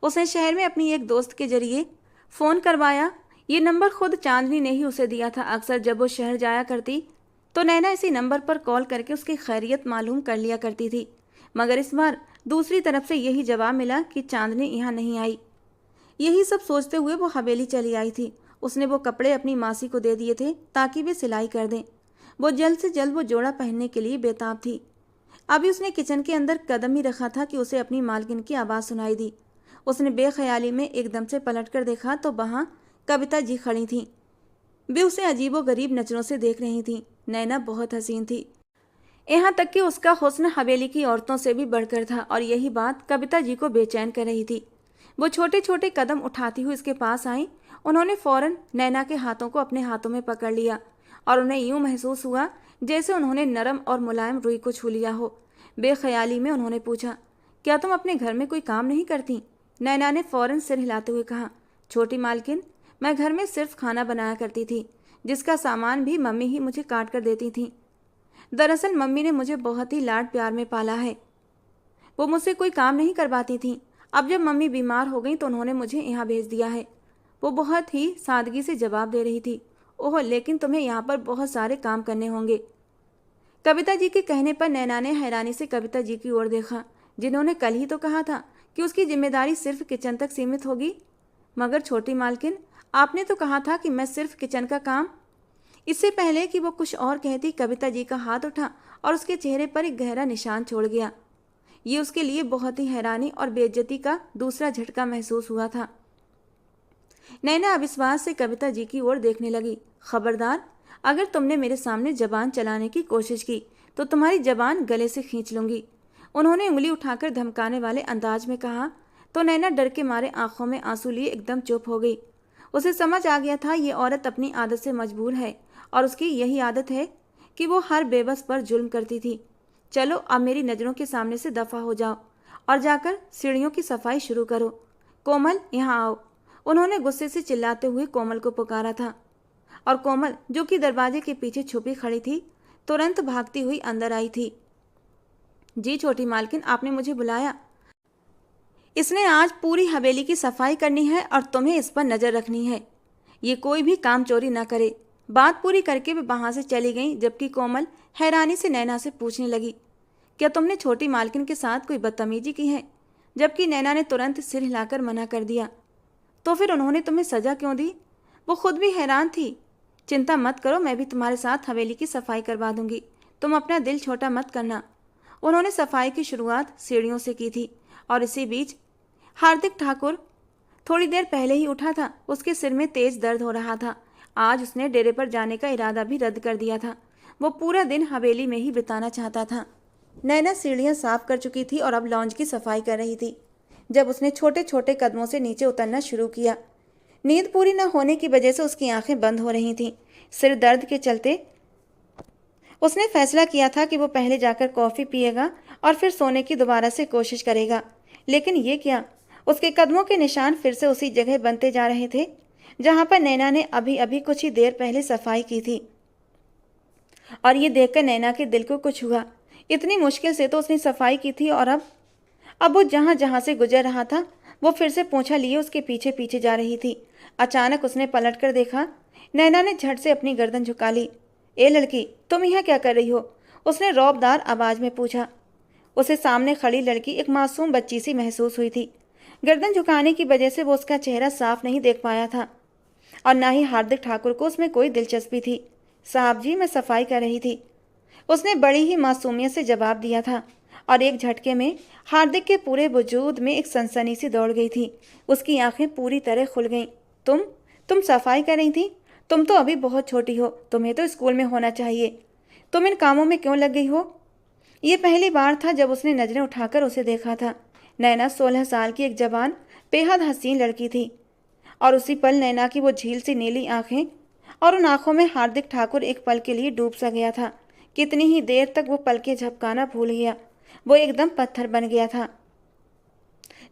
उसने शहर में अपनी एक दोस्त के जरिए फ़ोन करवाया। ये नंबर खुद चांदनी ने ही उसे दिया था। अक्सर जब वो शहर जाया करती तो नैना इसी नंबर पर कॉल करके उसकी खैरियत मालूम कर लिया करती थी, मगर इस बार दूसरी तरफ से यही जवाब मिला कि चांदनी यहाँ नहीं आई। यही सब सोचते हुए वो हवेली चली आई थी। उसने वो कपड़े अपनी मासी को दे दिए थे ताकि वे सिलाई कर दें। वो जल्द से जल्द वो जोड़ा पहनने के लिए बेताब थी। अभी उसने किचन के अंदर कदम ही रखा था कि उसे अपनी मालकिन की आवाज़ सुनाई दी। उसने बेख्याली में एकदम से पलट कर देखा तो वहाँ कविता जी खड़ी थीं। वे उसे अजीबो-गरीब नज़रों से देख रही थीं। नैना बहुत हसीन थी, यहाँ तक कि उसका हुस्न हवेली की औरतों से भी बढ़कर था और यही बात कविता जी को बेचैन कर रही थी। वो छोटे छोटे कदम उठाती हुई इसके पास आई। उन्होंने फौरन नैना के हाथों को अपने हाथों में पकड़ लिया और उन्हें यूं महसूस हुआ जैसे उन्होंने नरम और मुलायम रुई को छू लिया हो। बेख्याली में उन्होंने पूछा, क्या तुम अपने घर में कोई काम नहीं करती? नैना ने फौरन सिर हिलाते हुए कहा, छोटी मालकिन, मैं घर में सिर्फ खाना बनाया करती थी, जिसका सामान भी मम्मी ही मुझे काट कर देती थी। दरअसल मम्मी ने मुझे बहुत ही लाड प्यार में पाला है। वो मुझसे कोई काम नहीं करवाती थी। अब जब मम्मी बीमार हो गई तो उन्होंने मुझे यहाँ भेज दिया है। वो बहुत ही सादगी से जवाब दे रही थी। ओह, लेकिन तुम्हें यहाँ पर बहुत सारे काम करने होंगे। कविता जी के कहने पर नैना ने हैरानी से कविता जी की ओर देखा, जिन्होंने कल ही तो कहा था कि उसकी जिम्मेदारी सिर्फ किचन तक सीमित होगी। मगर छोटी मालकिन, आपने तो कहा था कि मैं सिर्फ किचन का काम। इससे पहले कि वो कुछ और कहती, कविता जी का हाथ उठा और उसके चेहरे पर एक गहरा निशान छोड़ गया। ये उसके लिए बहुत ही हैरानी और बेइज्जती का दूसरा झटका महसूस हुआ था। नैना अविश्वास से कविता जी की ओर देखने लगी। खबरदार, अगर तुमने मेरे सामने जबान चलाने की कोशिश की तो तुम्हारी जबान गले से खींच लूंगी। उन्होंने उंगली उठाकर धमकाने वाले अंदाज में कहा तो नैना डर के मारे आंखों में आंसू लिए एकदम चुप हो गई। उसे समझ आ गया था ये औरत अपनी आदत से मजबूर है और उसकी यही आदत है कि वो हर बेबस पर जुल्म करती थी। चलो अब मेरी नज़रों के सामने से दफ़ा हो जाओ और जाकर सीढ़ियों की सफाई शुरू करो। कोमल, यहाँ आओ। उन्होंने गुस्से से चिल्लाते हुए कोमल को पुकारा था और कोमल, जो कि दरवाजे के पीछे छुपी खड़ी थी, तुरंत भागती हुई अंदर आई थी। जी छोटी मालकिन, आपने मुझे बुलाया। इसने आज पूरी हवेली की सफाई करनी है और तुम्हें इस पर नज़र रखनी है। ये कोई भी काम चोरी न करे। बात पूरी करके वे वहाँ से चली गईं, जबकि कोमल हैरानी से नैना से पूछने लगी, क्या तुमने छोटी मालकिन के साथ कोई बदतमीजी की है? जबकि नैना ने तुरंत सिर हिलाकर मना कर दिया। तो फिर उन्होंने तुम्हें सज़ा क्यों दी? वो खुद भी हैरान थी। चिंता मत करो, मैं भी तुम्हारे साथ हवेली की सफाई करवा दूंगी। तुम अपना दिल छोटा मत करना। उन्होंने सफाई की शुरुआत सीढ़ियों से की थी और इसी बीच हार्दिक ठाकुर थोड़ी देर पहले ही उठा था। उसके सिर में तेज दर्द हो रहा था। आज उसने डेरे पर जाने का इरादा भी रद्द कर दिया था। वो पूरा दिन हवेली में ही बिताना चाहता था। नैना सीढ़ियाँ साफ कर चुकी थी और अब लॉन्ज की सफाई कर रही थी जब उसने छोटे छोटे कदमों से नीचे उतरना शुरू किया। नींद पूरी न होने की वजह से उसकी आंखें बंद हो रही थीं। सिर दर्द के चलते उसने फैसला किया था कि वो पहले जाकर कॉफ़ी पिएगा और फिर सोने की दोबारा से कोशिश करेगा। लेकिन ये क्या, उसके कदमों के निशान फिर से उसी जगह बनते जा रहे थे जहाँ पर नैना ने अभी अभी कुछ ही देर पहले सफाई की थी। और ये देखकर नैना के दिल को कुछ हुआ। इतनी मुश्किल से तो उसने सफाई की थी और अब वो जहाँ जहाँ से गुजर रहा था वो फिर से पोंछा लिए उसके पीछे पीछे जा रही थी। अचानक उसने पलट कर देखा। नैना ने झट से अपनी गर्दन झुका ली। ए लड़की, तुम यहाँ क्या कर रही हो? उसने रौबदार आवाज़ में पूछा। उसे सामने खड़ी लड़की एक मासूम बच्ची सी महसूस हुई थी। गर्दन झुकाने की वजह से वो उसका चेहरा साफ नहीं देख पाया था और ना ही हार्दिक ठाकुर को उसमें कोई दिलचस्पी थी। साहब जी, मैं सफाई कर रही थी, उसने बड़ी ही मासूमियत से जवाब दिया था और एक झटके में हार्दिक के पूरे वजूद में एक सनसनी सी दौड़ गई थी। उसकी आंखें पूरी तरह खुल गईं। तुम सफाई कर रही थी? तुम तो अभी बहुत छोटी हो, तुम्हें तो स्कूल में होना चाहिए। तुम इन कामों में क्यों लग गई हो? ये पहली बार था जब उसने नज़रें उठाकर उसे देखा था। नैना 16 साल की एक जवान बेहद हसीन लड़की थी और उसी पल नैना की वो झील सी नीली आंखें और उन आंखों में हार्दिक ठाकुर एक पल के लिए डूब सा गया था। कितनी ही देर तक वो पलकें झपकाना भूल गया। वो एकदम पत्थर बन गया था।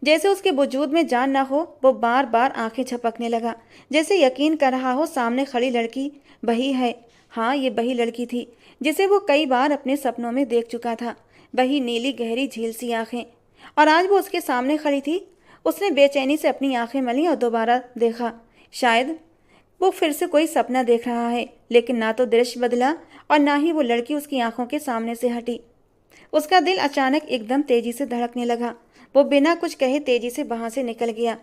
जैसे उसके वजूद में जान ना हो, वो बार बार आंखें झपकने लगा, जैसे यकीन कर रहा हो सामने खड़ी लड़की वही है। हाँ, ये वही लड़की थी जिसे वो कई बार अपने सपनों में देख चुका था। वही नीली गहरी झील सी आंखें, और आज वो उसके सामने खड़ी थी। उसने बेचैनी से अपनी आंखें मली और दोबारा देखा। शायद वो फिर से कोई सपना देख रहा है, लेकिन ना तो दृश्य बदला और ना ही वो लड़की उसकी आंखों के सामने से हटी। उसका दिल अचानक एकदम तेजी से धड़कने लगा। वो बिना कुछ कहे तेजी से वहां से निकल गया,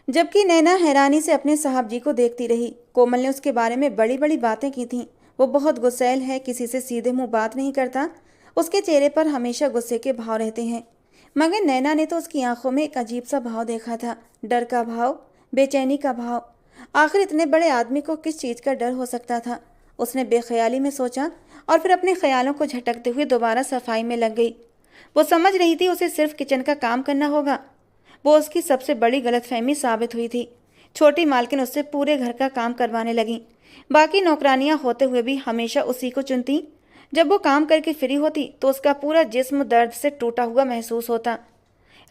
जबकि नैना हैरानी से अपने साहब जी को देखती रही। कोमल ने उसके बारे में बड़ी बड़ी बातें की थीं। वो बहुत गुस्सैल है, किसी से सीधे मुंह बात नहीं करता। उसके चेहरे पर हमेशा गुस्से के भाव रहते हैं। मगर नैना ने तो उसकी आंखों में एक अजीब सा भाव देखा था, डर का भाव, बेचैनी का भाव। आखिर इतने बड़े आदमी को किस चीज़ का डर हो सकता था? उसने बेख्याली में सोचा और फिर अपने ख्यालों को झटकते हुए दोबारा सफाई में लग गई। वो समझ रही थी उसे सिर्फ किचन का काम करना होगा। वो उसकी सबसे बड़ी गलतफहमी साबित हुई थी। छोटी मालकिन उससे पूरे घर का काम करवाने लगी। बाकी नौकरानियां होते हुए भी हमेशा उसी को चुनती। जब वो काम करके फ्री होती तो उसका पूरा जिस्म दर्द से टूटा हुआ महसूस होता।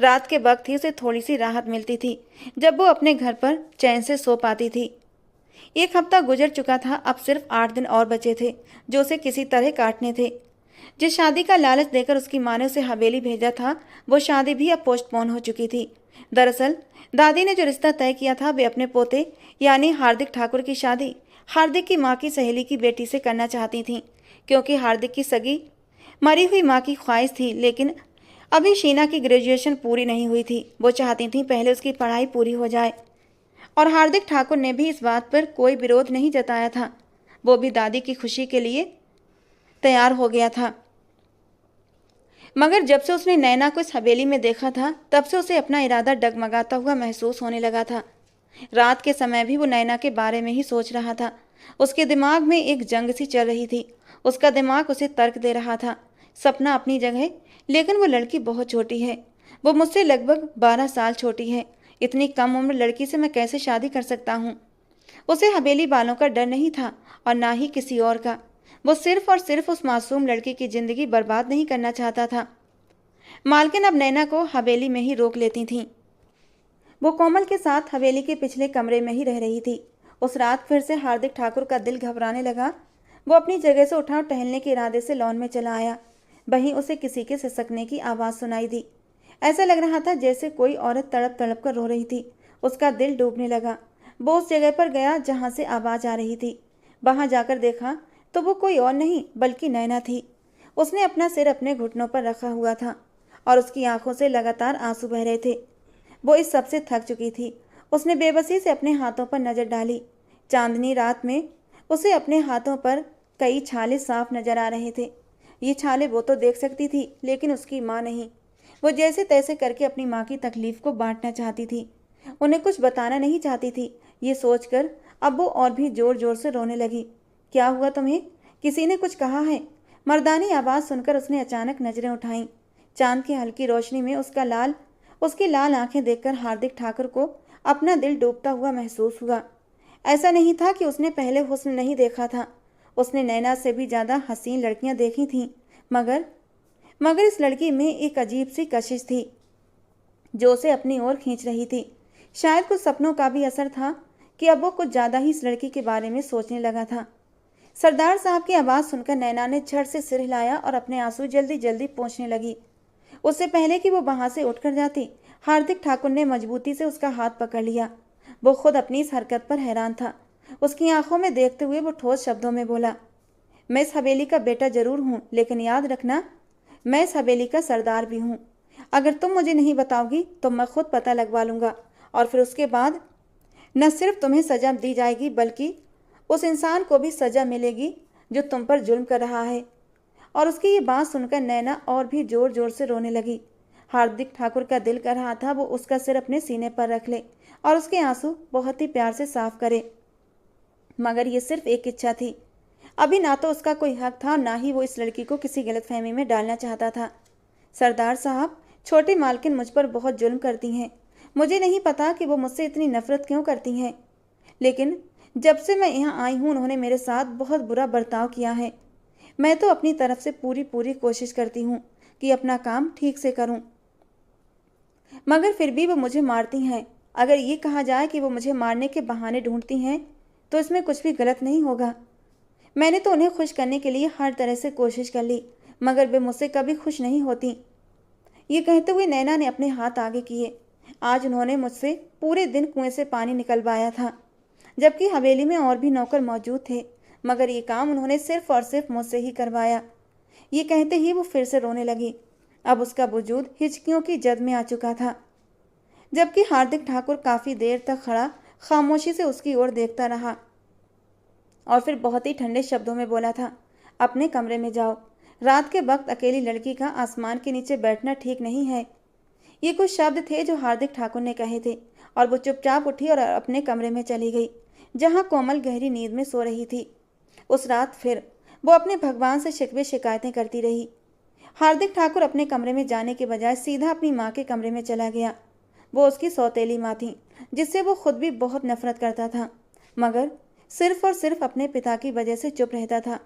रात के वक्त ही उसे थोड़ी सी राहत मिलती थी, जब वो अपने घर पर चैन से सो पाती थी। एक हफ्ता गुजर चुका था, अब सिर्फ 8 दिन और बचे थे जो उसे किसी तरह काटने थे। जिस शादी का लालच देकर उसकी माँ ने उसे हवेली भेजा था, वो शादी भी अब पोस्टपोन हो चुकी थी। दरअसल दादी ने जो रिश्ता तय किया था वे अपने पोते यानी हार्दिक ठाकुर की शादी हार्दिक की माँ की सहेली की बेटी से करना चाहती थीं, क्योंकि हार्दिक की सगी मरी हुई माँ की ख्वाहिश थी। लेकिन अभी शीना की ग्रेजुएशन पूरी नहीं हुई थी। वो चाहती थी पहले उसकी पढ़ाई पूरी हो जाए, और हार्दिक ठाकुर ने भी इस बात पर कोई विरोध नहीं जताया था। वो भी दादी की खुशी के लिए तैयार हो गया था। मगर जब से उसने नैना को इस हवेली में देखा था, तब से उसे अपना इरादा डगमगाता हुआ महसूस होने लगा था। रात के समय भी वो नैना के बारे में ही सोच रहा था। उसके दिमाग में एक जंग सी चल रही थी। उसका दिमाग उसे तर्क दे रहा था। सपना अपनी जगह, लेकिन वो लड़की बहुत छोटी है। वो मुझसे लगभग 12 साल छोटी है। इतनी कम उम्र लड़की से मैं कैसे शादी कर सकता हूँ? उसे हवेली वालों का डर नहीं था और ना ही किसी और का। वो सिर्फ और सिर्फ उस मासूम लड़की की जिंदगी बर्बाद नहीं करना चाहता था। मालकिन अब नैना को हवेली में ही रोक लेती थीं। वो कोमल के साथ हवेली के पिछले कमरे में ही रह रही थी। उस रात फिर से हार्दिक ठाकुर का दिल घबराने लगा। वो अपनी जगह से उठा और टहलने के इरादे से लॉन में चला आया। वहीं उसे किसी के सिसकने की आवाज़ सुनाई दी। ऐसा लग रहा था जैसे कोई औरत तड़प तड़प कर रो रही थी। उसका दिल डूबने लगा। वो उस जगह पर गया जहाँ से आवाज़ आ रही थी। वहाँ जाकर देखा तो वो कोई और नहीं बल्कि नैना थी। उसने अपना सिर अपने घुटनों पर रखा हुआ था और उसकी आंखों से लगातार आंसू बह रहे थे। वो इस सब से थक चुकी थी। उसने बेबसी से अपने हाथों पर नजर डाली। चांदनी रात में उसे अपने हाथों पर कई छाले साफ नजर आ रहे थे। ये छाले वो तो देख सकती थी, लेकिन उसकी माँ नहीं। वो जैसे तैसे करके अपनी माँ की तकलीफ को बांटना चाहती थी, उन्हें कुछ बताना नहीं चाहती थी। ये सोचकर अब वो और भी जोर जोर से रोने लगी। क्या हुआ तुम्हें? किसी ने कुछ कहा है? मर्दानी आवाज़ सुनकर उसने अचानक नजरें उठाईं। चांद की हल्की रोशनी में उसकी लाल आंखें देखकर हार्दिक ठाकुर को अपना दिल डूबता हुआ महसूस हुआ। ऐसा नहीं था कि उसने पहले हुस्न नहीं देखा था। उसने नैना से भी ज़्यादा हसीन लड़कियां देखी थीं, मगर इस लड़की में एक अजीब सी कशिश थी जो उसे अपनी ओर खींच रही थी। शायद कुछ सपनों का भी असर था कि अब वो कुछ ज़्यादा ही इस लड़की के बारे में सोचने लगा था। सरदार साहब की आवाज़ सुनकर नैना ने झट से सिर हिलाया और अपने आंसू जल्दी जल्दी पोंछने लगी। उससे पहले कि वो वहां से उठकर जाती, हार्दिक ठाकुर ने मजबूती से उसका हाथ पकड़ लिया। वो खुद अपनी इस हरकत पर हैरान था। उसकी आंखों में देखते हुए वो ठोस शब्दों में बोला, मैं इस हवेली का बेटा जरूर हूँ, लेकिन याद रखना मैं इस हवेली का सरदार भी हूँ। अगर तुम मुझे नहीं बताओगी तो मैं खुद पता लगवा लूँगा, और फिर उसके बाद न सिर्फ तुम्हें सजा दी जाएगी बल्कि उस इंसान को भी सजा मिलेगी जो तुम पर जुल्म कर रहा है। और उसकी ये बात सुनकर नैना और भी जोर जोर से रोने लगी। हार्दिक ठाकुर का दिल कर रहा था वो उसका सिर अपने सीने पर रख ले और उसके आंसू बहुत ही प्यार से साफ करे, मगर ये सिर्फ एक इच्छा थी। अभी ना तो उसका कोई हक था, ना ही वो इस लड़की को किसी गलतफहमी में डालना चाहता था। सरदार साहब, छोटी मालकिन मुझ पर बहुत जुल्म करती हैं। मुझे नहीं पता कि वो मुझसे इतनी नफरत क्यों करती हैं, लेकिन जब से मैं यहाँ आई हूँ उन्होंने मेरे साथ बहुत बुरा बर्ताव किया है। मैं तो अपनी तरफ से पूरी कोशिश करती हूँ कि अपना काम ठीक से करूँ, मगर फिर भी वो मुझे मारती हैं। अगर ये कहा जाए कि वो मुझे मारने के बहाने ढूंढती हैं तो इसमें कुछ भी गलत नहीं होगा। मैंने तो उन्हें खुश करने के लिए हर तरह से कोशिश कर ली, मगर वे मुझसे कभी खुश नहीं होती। ये कहते हुए नैना ने अपने हाथ आगे किए। आज उन्होंने मुझसे पूरे दिन कुएं से पानी निकलवाया था, जबकि हवेली में और भी नौकर मौजूद थे, मगर ये काम उन्होंने सिर्फ और सिर्फ मुझसे ही करवाया। ये कहते ही वो फिर से रोने लगी। अब उसका वजूद हिचकियों की जद में आ चुका था, जबकि हार्दिक ठाकुर काफ़ी देर तक खड़ा खामोशी से उसकी ओर देखता रहा और फिर बहुत ही ठंडे शब्दों में बोला था, अपने कमरे में जाओ, रात के वक्त अकेली लड़की का आसमान के नीचे बैठना ठीक नहीं है। ये कुछ शब्द थे जो हार्दिक ठाकुर ने कहे थे और वो चुपचाप उठी और अपने कमरे में चली गई, जहां कोमल गहरी नींद में सो रही थी। उस रात फिर वो अपने भगवान से शिकवे शिकायतें करती रही। हार्दिक ठाकुर अपने कमरे में जाने के बजाय सीधा अपनी माँ के कमरे में चला गया। वो उसकी सौतेली माँ थी, जिससे वो खुद भी बहुत नफरत करता था, मगर सिर्फ और सिर्फ अपने पिता की वजह से चुप रहता था।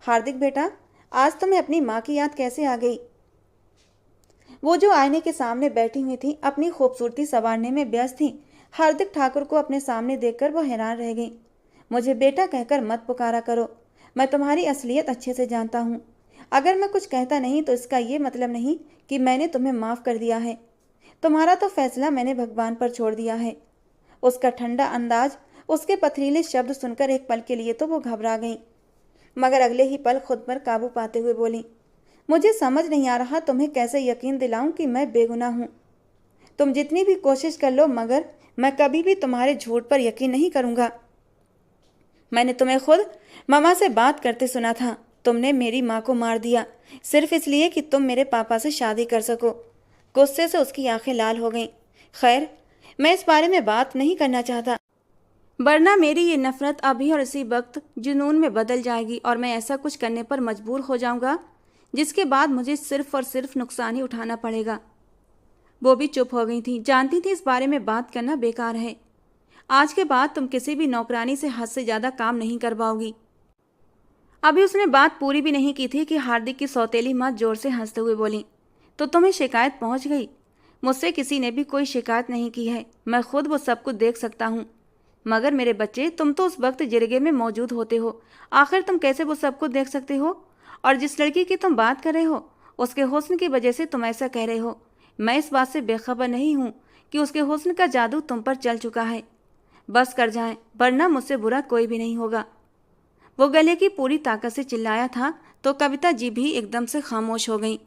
हार्दिक बेटा, आज तुम्हें अपनी माँ की याद कैसे आ गई? वो जो आईने के सामने बैठी हुई थी, अपनी खूबसूरती संवारने में व्यस्त थी। हार्दिक ठाकुर को अपने सामने देखकर वो हैरान रह गई। मुझे बेटा कहकर मत पुकारा करो, मैं तुम्हारी असलियत अच्छे से जानता हूँ। अगर मैं कुछ कहता नहीं तो इसका ये मतलब नहीं कि मैंने तुम्हें माफ़ कर दिया है। तुम्हारा तो फैसला मैंने भगवान पर छोड़ दिया है। उसका ठंडा अंदाज, उसके पथरीले शब्द सुनकर एक पल के लिए तो वो घबरा गई, मगर अगले ही पल खुद पर काबू पाते हुए बोली, मुझे समझ नहीं आ रहा तुम्हें कैसे यकीन दिलाऊं कि मैं बेगुनाह हूँ। तुम जितनी भी कोशिश कर लो, मगर मैं कभी भी तुम्हारे झूठ पर यकीन नहीं करूँगा। मैंने तुम्हें खुद मामा से बात करते सुना था। तुमने मेरी माँ को मार दिया सिर्फ इसलिए कि तुम मेरे पापा से शादी कर सको। गुस्से से उसकी आंखें लाल हो गईं। खैर, मैं इस बारे में बात नहीं करना चाहता, वरना मेरी ये नफरत अभी और इसी वक्त जुनून में बदल जाएगी और मैं ऐसा कुछ करने पर मजबूर हो जाऊंगा जिसके बाद मुझे सिर्फ और सिर्फ नुकसान ही उठाना पड़ेगा। वो भी चुप हो गई थी, जानती थी इस बारे में बात करना बेकार है। आज के बाद तुम किसी भी नौकरानी से हद से ज़्यादा काम नहीं कर पाओगी। अभी उसने बात पूरी भी नहीं की थी कि हार्दिक की सौतेली माँ जोर से हंसते हुए बोली, तो तुम्हें शिकायत पहुंच गई? मुझसे किसी ने भी कोई शिकायत नहीं की है, मैं खुद वो सब कुछ देख सकता हूँ। मगर मेरे बच्चे, तुम तो उस वक्त जिरगे में मौजूद होते हो, आखिर तुम कैसे वो सब कुछ देख सकते हो? और जिस लड़की की तुम बात कर रहे हो, उसके हुस्न की वजह से तुम ऐसा कह रहे हो। मैं इस बात से बेखबर नहीं हूँ कि उसके हुस्न का जादू तुम पर चल चुका है। बस कर जाएं, वरना मुझसे बुरा कोई भी नहीं होगा। वो गले की पूरी ताकत से चिल्लाया था तो कविता जी भी एकदम से खामोश हो गई।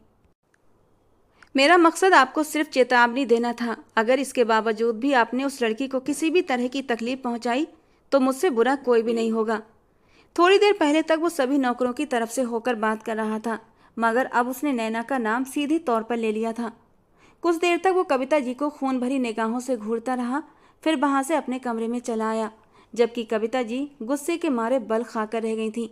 मेरा मकसद आपको सिर्फ चेतावनी देना था। अगर इसके बावजूद भी आपने उस लड़की को किसी भी तरह की तकलीफ पहुंचाई तो मुझसे बुरा कोई भी नहीं होगा। थोड़ी देर पहले तक वो सभी नौकरों की तरफ से होकर बात कर रहा था, मगर अब उसने नैना का नाम सीधे तौर पर ले लिया था। कुछ देर तक वो कविता जी को खून भरी निगाहों से घूरता रहा, फिर वहां से अपने कमरे में चला आया, जबकि कविता जी गुस्से के मारे बल खाकर रह गई थी।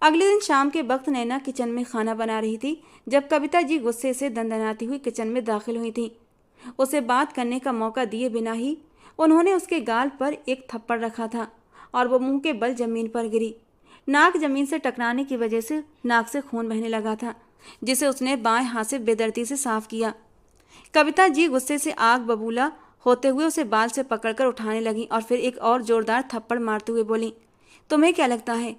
अगले दिन शाम के वक्त नैना किचन में खाना बना रही थी जब कविता जी गुस्से से दंदनाती हुई किचन में दाखिल हुई थी। उसे बात करने का मौका दिए बिना ही उन्होंने उसके गाल पर एक थप्पड़ रखा था और वो मुंह के बल जमीन पर गिरी। नाक जमीन से टकराने की वजह से नाक से खून बहने लगा था, जिसे उसने बाएं हाथ से बेदर्दी से साफ किया। कविता जी गुस्से से आग बबूला होते हुए उसे बाल से पकड़कर उठाने लगी और फिर एक और जोरदार थप्पड़ मारते हुए बोली, तुम्हें क्या लगता है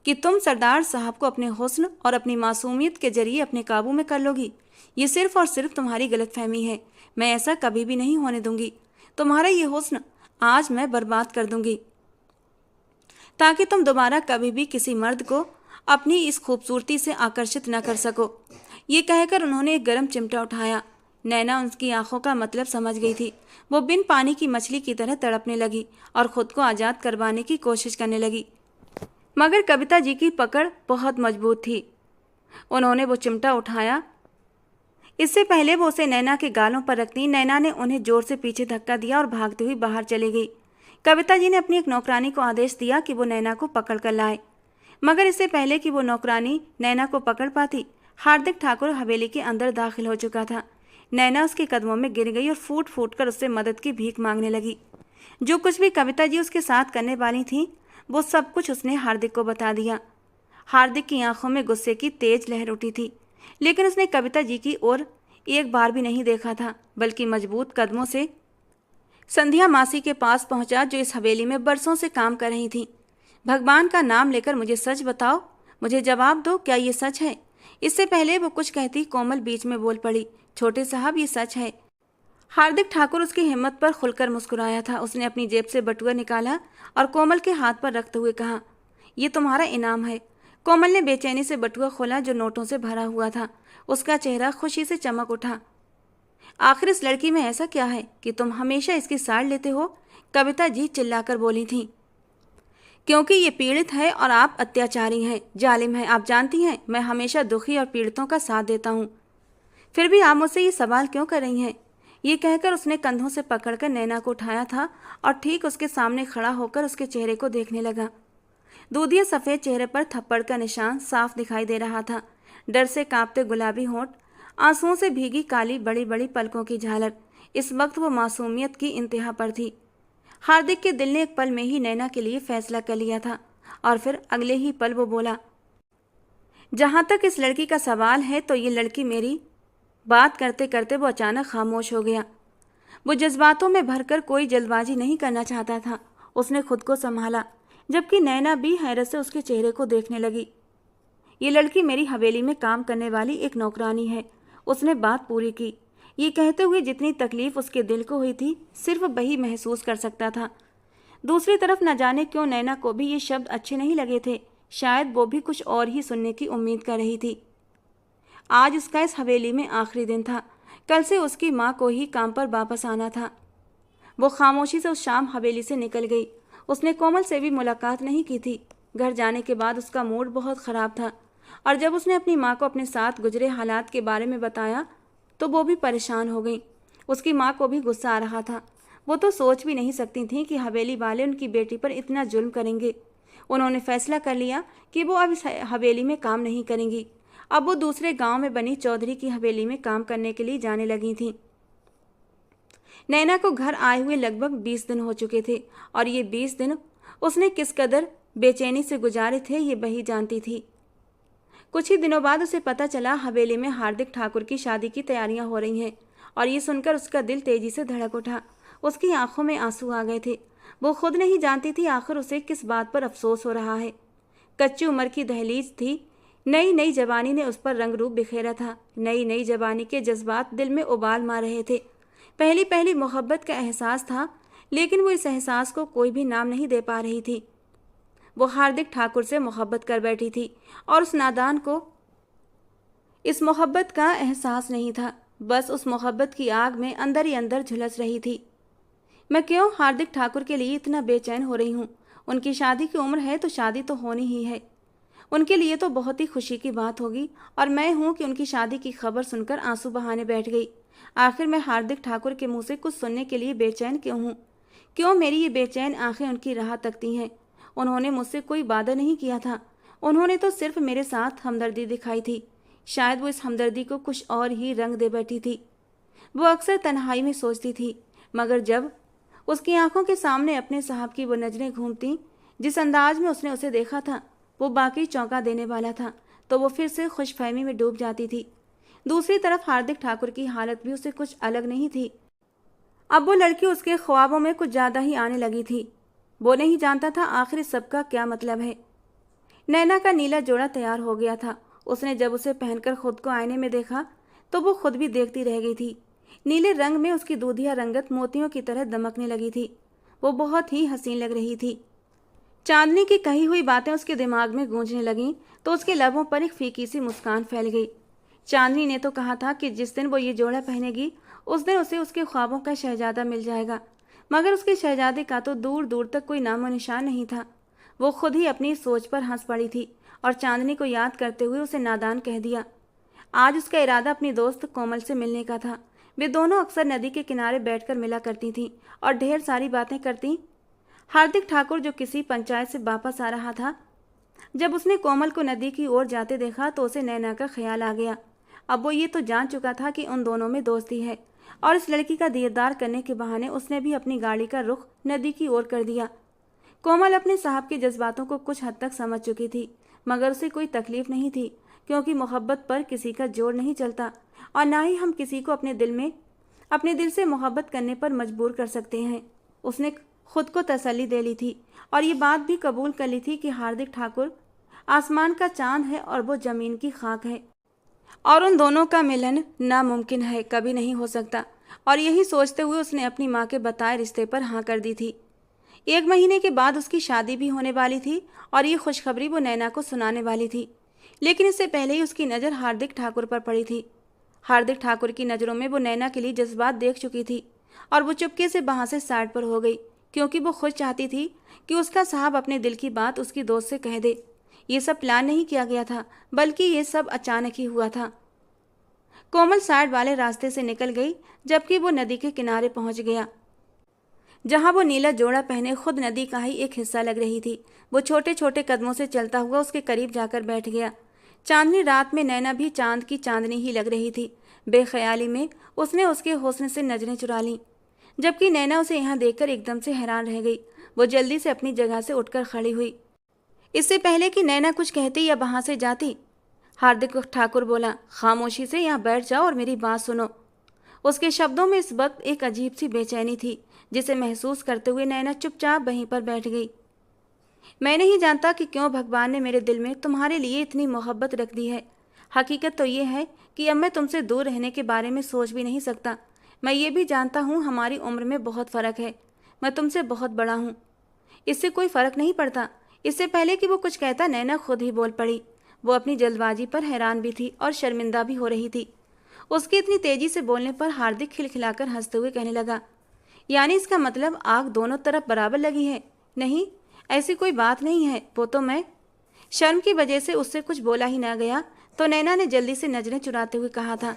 कि तुम सरदार साहब को अपने हुस्न और अपनी मासूमियत के जरिए अपने काबू में कर लोगी? ये सिर्फ और सिर्फ तुम्हारी गलतफहमी है। मैं ऐसा कभी भी नहीं होने दूंगी। तुम्हारा ये हुस्न आज मैं बर्बाद कर दूंगी, ताकि तुम दोबारा कभी भी किसी मर्द को अपनी इस खूबसूरती से आकर्षित न कर सको। ये कहकर उन्होंने एक गर्म चिमटा उठाया। नैना उनकी आंखों का मतलब समझ गई थी। वो बिन पानी की मछली की तरह तड़पने लगी और खुद को आज़ाद करवाने की कोशिश करने लगी, मगर कविता जी की पकड़ बहुत मजबूत थी। उन्होंने वो चिमटा उठाया। इससे पहले वो उसे नैना के गालों पर रखती, नैना ने उन्हें जोर से पीछे धक्का दिया और भागती हुई बाहर चली गई। कविता जी ने अपनी एक नौकरानी को आदेश दिया कि वो नैना को पकड़ कर लाए, मगर इससे पहले कि वो नौकरानी नैना को पकड़ पाती, हार्दिक ठाकुर हवेली के अंदर दाखिल हो चुका था। नैना उसके कदमों में गिर गई और फूट फूट कर उससे मदद की भीख मांगने लगी। जो कुछ भी कविता जी उसके साथ करने वाली थी, वो सब कुछ उसने हार्दिक को बता दिया। हार्दिक की आंखों में गुस्से की तेज लहर उठी थी, लेकिन उसने कविता जी की ओर एक बार भी नहीं देखा था, बल्कि मजबूत कदमों से संध्या मासी के पास पहुंचा, जो इस हवेली में बरसों से काम कर रही थी। भगवान का नाम लेकर मुझे सच बताओ, मुझे जवाब दो, क्या ये सच है? इससे पहले वो कुछ कहती, कोमल बीच में बोल पड़ी, छोटे साहब ये सच है। हार्दिक ठाकुर उसकी हिम्मत पर खुलकर मुस्कुराया था। उसने अपनी जेब से बटुआ निकाला और कोमल के हाथ पर रखते हुए कहा, ये तुम्हारा इनाम है। कोमल ने बेचैनी से बटुआ खोला जो नोटों से भरा हुआ था। उसका चेहरा खुशी से चमक उठा। आखिर इस लड़की में ऐसा क्या है कि तुम हमेशा इसकी साड़ लेते हो? कविता जी चिल्लाकर बोली थी। क्योंकि ये पीड़ित है और आप अत्याचारी हैं, जालिम हैं। आप जानती हैं मैं हमेशा दुखी और पीड़ितों का साथ देता हूँ, फिर भी आप मुझसे ये सवाल क्यों कर रही हैं? ये कहकर उसने कंधों से पकड़कर नैना को उठाया था और ठीक उसके सामने खड़ा होकर उसके चेहरे को देखने लगा। दूधिया सफ़ेद चेहरे पर थप्पड़ का निशान साफ दिखाई दे रहा था। डर से कांपते गुलाबी होंठ, आंसुओं से भीगी काली बड़ी बड़ी पलकों की झालर। इस वक्त वो मासूमियत की इंतहा पर थी। हार्दिक के दिल ने एक पल में ही नैना के लिए फैसला कर लिया था और फिर अगले ही पल वो बोला, जहाँ तक इस लड़की का सवाल है तो ये लड़की मेरी। बात करते करते वो अचानक खामोश हो गया। वो जज्बातों में भरकर कोई जल्दबाजी नहीं करना चाहता था। उसने खुद को संभाला, जबकि नैना भी हैरत से उसके चेहरे को देखने लगी। ये लड़की मेरी हवेली में काम करने वाली एक नौकरानी है। उसने बात पूरी की। ये कहते हुए जितनी तकलीफ उसके दिल को हुई थी सिर्फ वही महसूस कर सकता था। दूसरी तरफ न जाने क्यों नैना को भी ये शब्द अच्छे नहीं लगे थे। शायद वो भी कुछ और ही सुनने की उम्मीद कर रही थी। आज उसका इस हवेली में आखिरी दिन था। कल से उसकी माँ को ही काम पर वापस आना था। वो खामोशी से उस शाम हवेली से निकल गई। उसने कोमल से भी मुलाकात नहीं की थी। घर जाने के बाद उसका मूड बहुत ख़राब था और जब उसने अपनी माँ को अपने साथ गुजरे हालात के बारे में बताया तो वो भी परेशान हो गई। उसकी माँ को भी गुस्सा आ रहा था। वो तो सोच भी नहीं सकती थी कि हवेली वाले उनकी बेटी पर इतना जुल्म करेंगे। उन्होंने फैसला कर लिया कि वो अब इस हवेली में काम नहीं करेंगी। अब वो दूसरे गांव में बनी चौधरी की हवेली में काम करने के लिए जाने लगी थी। नैना को घर आए हुए लगभग 20 दिन हो चुके थे और ये 20 दिन उसने किस कदर बेचैनी से गुजारे थे ये वही जानती थी। कुछ ही दिनों बाद उसे पता चला हवेली में हार्दिक ठाकुर की शादी की तैयारियां हो रही हैं और ये सुनकर उसका दिल तेजी से धड़क उठा। उसकी आंखों में आंसू आ गए थे। वो खुद नहीं जानती थी आखिर उसे किस बात पर अफसोस हो रहा है। कच्ची उम्र की दहलीज थी। नई नई जवानी ने उस पर रंग रूप बिखेरा था। नई नई जवानी के जज्बात दिल में उबाल मार रहे थे। पहली पहली मोहब्बत का एहसास था, लेकिन वो इस एहसास को कोई भी नाम नहीं दे पा रही थी। वो हार्दिक ठाकुर से मोहब्बत कर बैठी थी और उस नादान को इस मोहब्बत का एहसास नहीं था। बस उस मोहब्बत की आग में अंदर ही अंदर झुलस रही थी। मैं क्यों हार्दिक ठाकुर के लिए इतना बेचैन हो रही हूँ? उनकी शादी की उम्र है तो शादी तो होनी ही है। उनके लिए तो बहुत ही खुशी की बात होगी और मैं हूँ कि उनकी शादी की खबर सुनकर आंसू बहाने बैठ गई। आखिर मैं हार्दिक ठाकुर के मुंह से कुछ सुनने के लिए बेचैन क्यों हूँ? क्यों मेरी ये बेचैन आंखें उनकी राह तकती हैं? उन्होंने मुझसे कोई वादा नहीं किया था। उन्होंने तो सिर्फ मेरे साथ हमदर्दी दिखाई थी। शायद वो इस हमदर्दी को कुछ और ही रंग दे बैठी थी। वो अक्सर तन्हाई में सोचती थी, मगर जब उसकी आंखों के सामने अपने साहब की वो नजरें घूमती, जिस अंदाज में उसने उसे देखा था वो बाकी चौंका देने वाला था, तो वो फिर से खुशफहमी में डूब जाती थी। दूसरी तरफ हार्दिक ठाकुर की हालत भी उससे कुछ अलग नहीं थी। अब वो लड़की उसके ख्वाबों में कुछ ज़्यादा ही आने लगी थी। वो नहीं जानता था आखिर इस सब का क्या मतलब है। नैना का नीला जोड़ा तैयार हो गया था। उसने जब उसे पहनकर खुद को आईने में देखा तो वो खुद भी देखती रह गई थी। नीले रंग में उसकी दूधिया रंगत मोतियों की तरह दमकने लगी थी। वो बहुत ही हसीन लग रही थी। चांदनी की कही हुई बातें उसके दिमाग में गूंजने लगीं तो उसके लबों पर एक फीकी सी मुस्कान फैल गई। चांदनी ने तो कहा था कि जिस दिन वो ये जोड़ा पहनेगी उस दिन उसे उसके ख्वाबों का शहजादा मिल जाएगा, मगर उसके शहजादे का तो दूर दूर तक कोई नामो निशान नहीं था। वो खुद ही अपनी सोच पर हंस पड़ी थी और चांदनी को याद करते हुए उसे नादान कह दिया। आज उसका इरादा अपनी दोस्त कोमल से मिलने का था। वे दोनों अक्सर नदी के किनारे बैठकर मिला करती थीं और ढेर सारी बातें करती। हार्दिक ठाकुर जो किसी पंचायत से वापस आ रहा था, जब उसने कोमल को नदी की ओर जाते देखा तो उसे नैना का ख्याल आ गया। अब वो ये तो जान चुका था कि उन दोनों में दोस्ती है और इस लड़की का दीदार करने के बहाने उसने भी अपनी गाड़ी का रुख नदी की ओर कर दिया। कोमल अपने साहब के जज्बातों को कुछ हद तक समझ चुकी थी, मगर उसे कोई तकलीफ नहीं थी, क्योंकि मोहब्बत पर किसी का जोर नहीं चलता और ना ही हम किसी को अपने दिल से मोहब्बत करने पर मजबूर कर सकते हैं। उसने खुद को तसल्ली दे ली थी और ये बात भी कबूल कर ली थी कि हार्दिक ठाकुर आसमान का चांद है और वो जमीन की खाक है और उन दोनों का मिलन नामुमकिन है, कभी नहीं हो सकता। और यही सोचते हुए उसने अपनी माँ के बताए रिश्ते पर हाँ कर दी थी। 1 महीने के बाद उसकी शादी भी होने वाली थी और ये खुशखबरी वो नैना को सुनाने वाली थी, लेकिन इससे पहले ही उसकी नज़र हार्दिक ठाकुर पर पड़ी थी। हार्दिक ठाकुर की नज़रों में वो नैना के लिए जज्बात देख चुकी थी और वो चुपके से वहाँ से साइड पर हो गई, क्योंकि वो खुद चाहती थी कि उसका साहब अपने दिल की बात उसकी दोस्त से कह दे। ये सब प्लान नहीं किया गया था, बल्कि ये सब अचानक ही हुआ था। कोमल साइड वाले रास्ते से निकल गई, जबकि वो नदी के किनारे पहुंच गया, जहां वो नीला जोड़ा पहने खुद नदी का ही एक हिस्सा लग रही थी। वो छोटे छोटे कदमों से चलता हुआ उसके करीब जाकर बैठ गया। चांदनी रात में नैना भी चांद की चांदनी ही लग रही थी। बेख्याली में उसने उसके हुस्न से नजरें चुरा लीं, जबकि नैना उसे यहाँ देखकर एकदम से हैरान रह गई। वो जल्दी से अपनी जगह से उठकर खड़ी हुई। इससे पहले कि नैना कुछ कहती या वहां से जाती, हार्दिक ठाकुर बोला, खामोशी से यहाँ बैठ जाओ और मेरी बात सुनो। उसके शब्दों में इस वक्त एक अजीब सी बेचैनी थी, जिसे महसूस करते हुए नैना चुपचाप वहीं पर बैठ गई। मैं नहीं जानता कि क्यों भगवान ने मेरे दिल में तुम्हारे लिए इतनी मोहब्बत रख दी है। हकीकत तो ये है कि अब मैं तुमसे दूर रहने के बारे में सोच भी नहीं सकता। मैं ये भी जानता हूँ हमारी उम्र में बहुत फ़र्क है। मैं तुमसे बहुत बड़ा हूँ, इससे कोई फ़र्क नहीं पड़ता। इससे पहले कि वो कुछ कहता, नैना खुद ही बोल पड़ी। वो अपनी जल्दबाजी पर हैरान भी थी और शर्मिंदा भी हो रही थी। उसके इतनी तेजी से बोलने पर हार्दिक खिलखिलाकर हंसते हुए कहने लगा, यानी इसका मतलब आग दोनों तरफ बराबर लगी है? नहीं, ऐसी कोई बात नहीं है। वो तो मैं शर्म की वजह से उससे कुछ बोला ही ना गया, तो नैना ने जल्दी से नजरें चुराते हुए कहा था,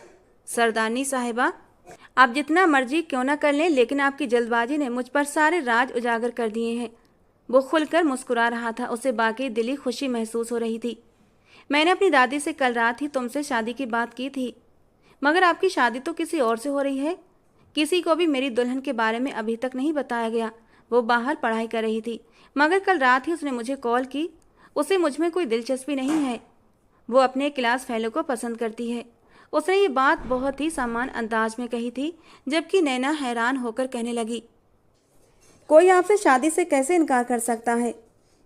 सरदारनी साहिबा, आप जितना मर्जी क्यों ना कर लें, लेकिन आपकी जल्दबाजी ने मुझ पर सारे राज उजागर कर दिए हैं। वो खुलकर मुस्कुरा रहा था। उसे बाकी दिली खुशी महसूस हो रही थी। मैंने अपनी दादी से कल रात ही तुमसे शादी की बात की थी, मगर आपकी शादी तो किसी और से हो रही है। किसी को भी मेरी दुल्हन के बारे में अभी तक नहीं बताया गया। वो बाहर पढ़ाई कर रही थी, मगर कल रात ही उसने मुझे कॉल की। उसे मुझ में कोई दिलचस्पी नहीं है। वो अपने क्लास फेलो को पसंद करती है। उसने ये बात बहुत ही सामान्य अंदाज में कही थी, जबकि नैना हैरान होकर कहने लगी, कोई आपसे शादी से कैसे इनकार कर सकता है?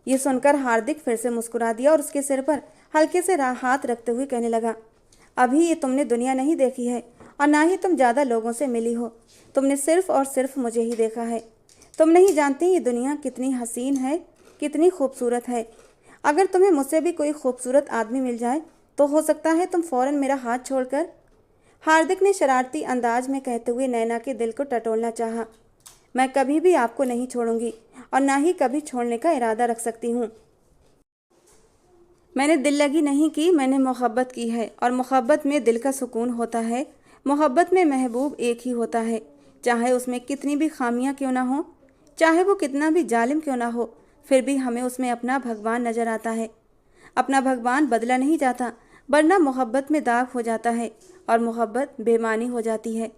ये सुनकर हार्दिक फिर से मुस्कुरा दिया और उसके सिर पर हल्के से हाथ रखते हुए कहने लगा, अभी ये तुमने दुनिया नहीं देखी है और ना ही तुम ज़्यादा लोगों से मिली हो। तुमने सिर्फ और सिर्फ मुझे ही देखा है। तुम नहीं जानती ये दुनिया कितनी हसीन है, कितनी खूबसूरत है। अगर तुम्हें मुझसे भी कोई खूबसूरत आदमी मिल जाए तो हो सकता है तुम फौरन मेरा हाथ छोड़कर। हार्दिक ने शरारती अंदाज में कहते हुए नैना के दिल को टटोलना चाहा। मैं कभी भी आपको नहीं छोड़ूंगी और ना ही कभी छोड़ने का इरादा रख सकती हूँ। मैंने दिल लगी नहीं की, मैंने मोहब्बत की है, और मोहब्बत में दिल का सुकून होता है। मोहब्बत में महबूब एक ही होता है, चाहे उसमें कितनी भी खामियां क्यों ना हो, चाहे वो कितना भी जालिम क्यों ना हो, फिर भी हमें उसमें अपना भगवान नजर आता है। अपना भगवान बदला नहीं जाता, वरना मोहब्बत में दाग हो जाता है और मोहब्बत बेमानी हो जाती है।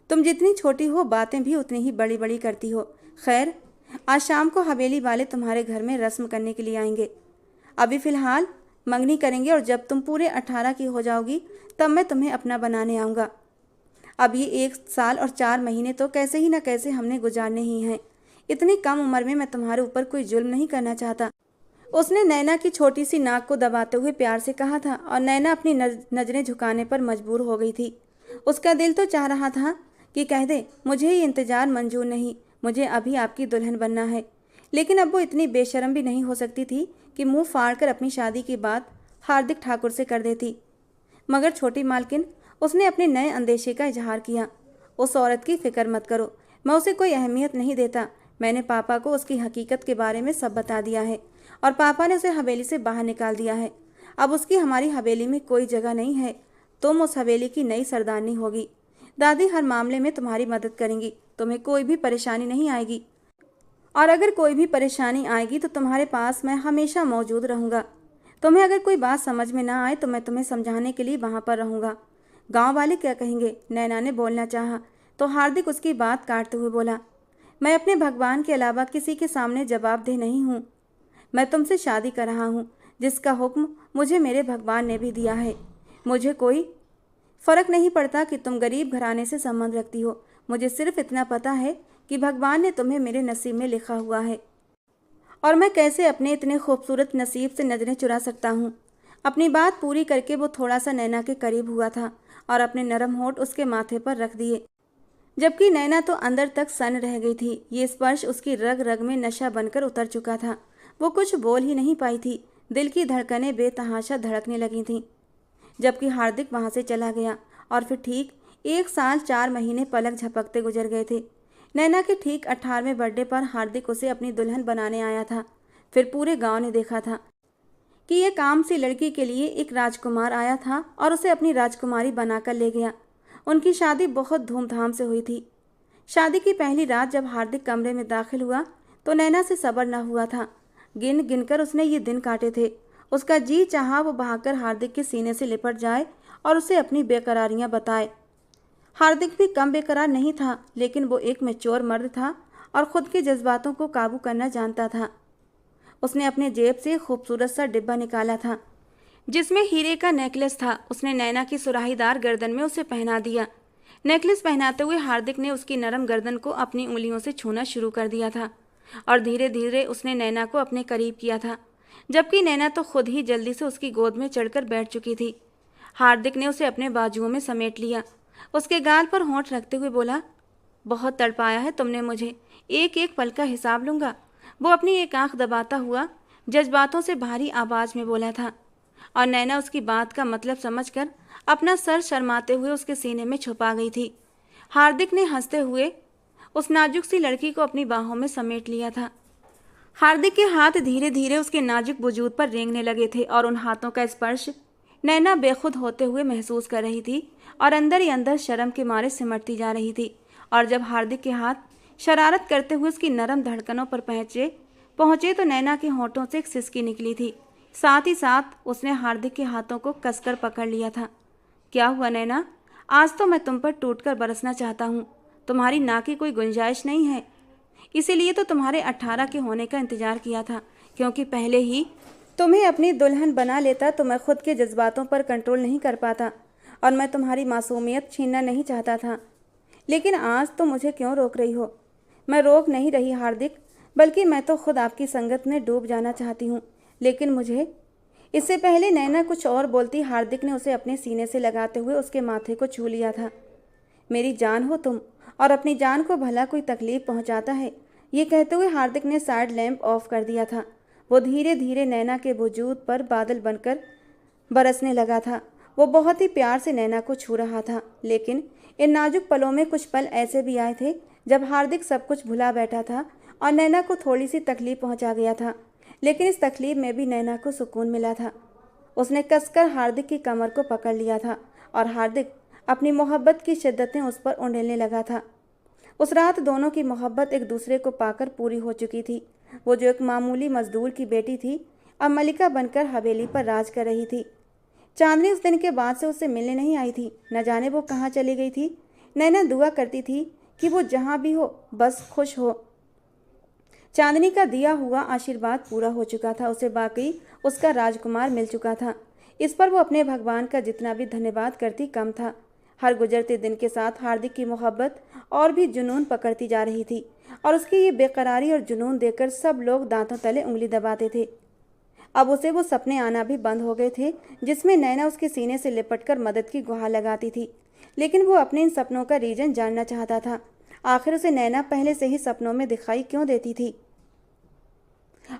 तुम जितनी छोटी हो, बातें भी उतनी ही बड़ी बड़ी करती हो। खैर, आज शाम को हवेली वाले तुम्हारे घर में रस्म करने के लिए आएंगे। अभी फ़िलहाल मंगनी करेंगे और जब तुम पूरे 18 की हो जाओगी तब मैं तुम्हें अपना बनाने आऊँगा। अब ये 1 साल और 4 महीने तो कैसे ही ना कैसे हमने गुजारने ही हैं। इतनी कम उम्र में मैं तुम्हारे ऊपर कोई जुल्म नहीं करना चाहता। उसने नैना की छोटी सी नाक को दबाते हुए प्यार से कहा था और नैना अपनी नज़रें झुकाने पर मजबूर हो गई थी। उसका दिल तो चाह रहा था कि कह दे, मुझे ये इंतज़ार मंजूर नहीं, मुझे अभी आपकी दुल्हन बनना है। लेकिन अब वो इतनी बेशर्म भी नहीं हो सकती थी कि मुंह फाड़कर अपनी शादी की बात हार्दिक ठाकुर से कर देती। मगर छोटी मालकिन, उसने अपने नए अंदेशे का इजहार किया। उस औरत की फिक्र मत करो, मैं उसे कोई अहमियत नहीं देता। मैंने पापा को उसकी हकीकत के बारे में सब बता दिया है और पापा ने उसे हवेली से बाहर निकाल दिया है। अब उसकी हमारी हवेली में कोई जगह नहीं है। तुम उस हवेली की नई सरदारनी होगी। दादी हर मामले में तुम्हारी मदद करेंगी, तुम्हें कोई भी परेशानी नहीं आएगी, और अगर कोई भी परेशानी आएगी तो तुम्हारे पास मैं हमेशा मौजूद रहूँगा। तुम्हें अगर कोई बात समझ में ना आए तो मैं तुम्हें समझाने के लिए वहाँ पर रहूँगा। गांव वाले क्या कहेंगे? नैना ने बोलना चाहा तो हार्दिक उसकी बात काटते हुए बोला, मैं अपने भगवान के अलावा किसी के सामने जवाबदेह नहीं हूँ। मैं तुमसे शादी कर रहा हूँ, जिसका हुक्म मुझे मेरे भगवान ने भी दिया है। मुझे कोई फ़र्क नहीं पड़ता कि तुम गरीब घराने से संबंध रखती हो। मुझे सिर्फ इतना पता है कि भगवान ने तुम्हें मेरे नसीब में लिखा हुआ है, और मैं कैसे अपने इतने खूबसूरत नसीब से नज़रें चुरा सकता हूँ। अपनी बात पूरी करके वो थोड़ा सा नैना के करीब हुआ था और अपने नरम होंठ उसके माथे पर रख दिए, जबकि नैना तो अंदर तक सन रह गई थी। ये स्पर्श उसकी रग रग में नशा बनकर उतर चुका था। वो कुछ बोल ही नहीं पाई थी। दिल की धड़कनें बेतहाशा धड़कने लगी थीं। जबकि हार्दिक वहाँ से चला गया और फिर ठीक 1 साल 4 महीने पलक झपकते गुजर गए थे। नैना के ठीक 18वें बर्थडे पर हार्दिक उसे अपनी दुल्हन बनाने आया था। फिर पूरे गांव ने देखा था कि यह काम सी लड़की के लिए एक राजकुमार आया था और उसे अपनी राजकुमारी बनाकर ले गया। उनकी शादी बहुत धूमधाम से हुई थी। शादी की पहली रात जब हार्दिक कमरे में दाखिल हुआ तो नैना से सब्र न हुआ था। गिन गिनकर उसने ये दिन काटे थे। उसका जी चाहा वो भागकर हार्दिक के सीने से लिपट जाए और उसे अपनी बेकरारियां बताए। हार्दिक भी कम बेकरार नहीं था, लेकिन वो एक मैच्योर मर्द था और खुद के जज्बातों को काबू करना जानता था। उसने अपने जेब से खूबसूरत सा डिब्बा निकाला था जिसमें हीरे का नेकलेस था। उसने नैना की सुराहीदार गर्दन में उसे पहना दिया। नेकलेस पहनाते हुए हार्दिक ने उसकी नरम गर्दन को अपनी उंगलियों से छूना शुरू कर दिया था और धीरे धीरे उसने नैना को अपने करीब किया था, जबकि नैना तो खुद ही जल्दी से उसकी गोद में चढ़कर बैठ चुकी थी। हार्दिक ने उसे अपने बाजुओं में समेट लिया। उसके गाल पर होंठ रखते हुए बोला, बहुत तड़पाया है तुमने मुझे, एक एक पल का हिसाब लूंगा। वो अपनी एक आंख दबाता हुआ जज्बातों से भारी आवाज में बोला था और नैना उसकी बात का मतलब समझकर अपना सर शर्माते हुए उसके सीने में छुपा गई थी। हार्दिक ने हंसते हुए उस नाजुक सी लड़की को अपनी बाहों में समेट लिया था। हार्दिक के हाथ धीरे धीरे उसके नाजुक वजूद पर रेंगने लगे थे और उन हाथों का स्पर्श नैना बेखुद होते हुए महसूस कर रही थी और अंदर ही अंदर शर्म के मारे सिमटती जा रही थी। और जब हार्दिक के हाथ शरारत करते हुए उसकी नरम धड़कनों पर पहुंचे तो नैना के होंठों से एक सिसकी निकली थी। साथ ही साथ उसने हार्दिक के हाथों को कसकर पकड़ लिया था। क्या हुआ नैना, आज तो मैं तुम पर टूटकर बरसना चाहता हूँ। तुम्हारी ना की कोई गुंजाइश नहीं है, इसीलिए तो तुम्हारे 18 के होने का इंतजार किया था, क्योंकि पहले ही तुम्हें अपनी दुल्हन बना लेता तो मैं खुद के जज्बातों पर कंट्रोल नहीं कर पाता और मैं तुम्हारी मासूमियत छीनना नहीं चाहता था। लेकिन आज तो मुझे क्यों रोक रही हो? मैं रोक नहीं रही हार्दिक, बल्कि मैं तो खुद आपकी संगत में डूब जाना चाहती हूँ। लेकिन मुझे इससे पहले नैना कुछ और बोलती, हार्दिक ने उसे अपने सीने से लगाते हुए उसके माथे को छू लिया था। मेरी जान हो तुम, और अपनी जान को भला कोई तकलीफ पहुंचाता है? ये कहते हुए हार्दिक ने साइड लैंप ऑफ कर दिया था। वो धीरे धीरे नैना के वजूद पर बादल बनकर बरसने लगा था। वो बहुत ही प्यार से नैना को छू रहा था, लेकिन इन नाजुक पलों में कुछ पल ऐसे भी आए थे जब हार्दिक सब कुछ भुला बैठा था और नैना को थोड़ी सी तकलीफ पहुंचा गया था। लेकिन इस तकलीफ में भी नैना को सुकून मिला था। उसने कसकर हार्दिक की कमर को पकड़ लिया था और हार्दिक अपनी मोहब्बत की शिद्दतें उस पर उंडेलने लगा था। उस रात दोनों की मोहब्बत एक दूसरे को पाकर पूरी हो चुकी थी। वो जो एक मामूली मजदूर की बेटी थी, अब मलिका बनकर हवेली पर राज कर रही थी। चांदनी उस दिन के बाद से उससे मिलने नहीं आई थी। न जाने वो कहाँ चली गई थी। नैना दुआ करती थी कि वो जहाँ भी हो बस खुश हो। चांदनी का दिया हुआ आशीर्वाद पूरा हो चुका था। उसे बाकी उसका राजकुमार मिल चुका था। इस पर वो अपने भगवान का जितना भी धन्यवाद करती कम था। हर गुजरते दिन के साथ हार्दिक की मोहब्बत और भी जुनून पकड़ती जा रही थी और उसकी ये बेकरारी और जुनून देखकर सब लोग दांतों तले उंगली दबाते थे। अब उसे वो सपने आना भी बंद हो गए थे जिसमें नैना उसके सीने से लिपटकर मदद की गुहार लगाती थी। लेकिन वो अपने इन सपनों का रीजन जानना चाहता था। आखिर उसे नैना पहले से ही सपनों में दिखाई क्यों देती थी?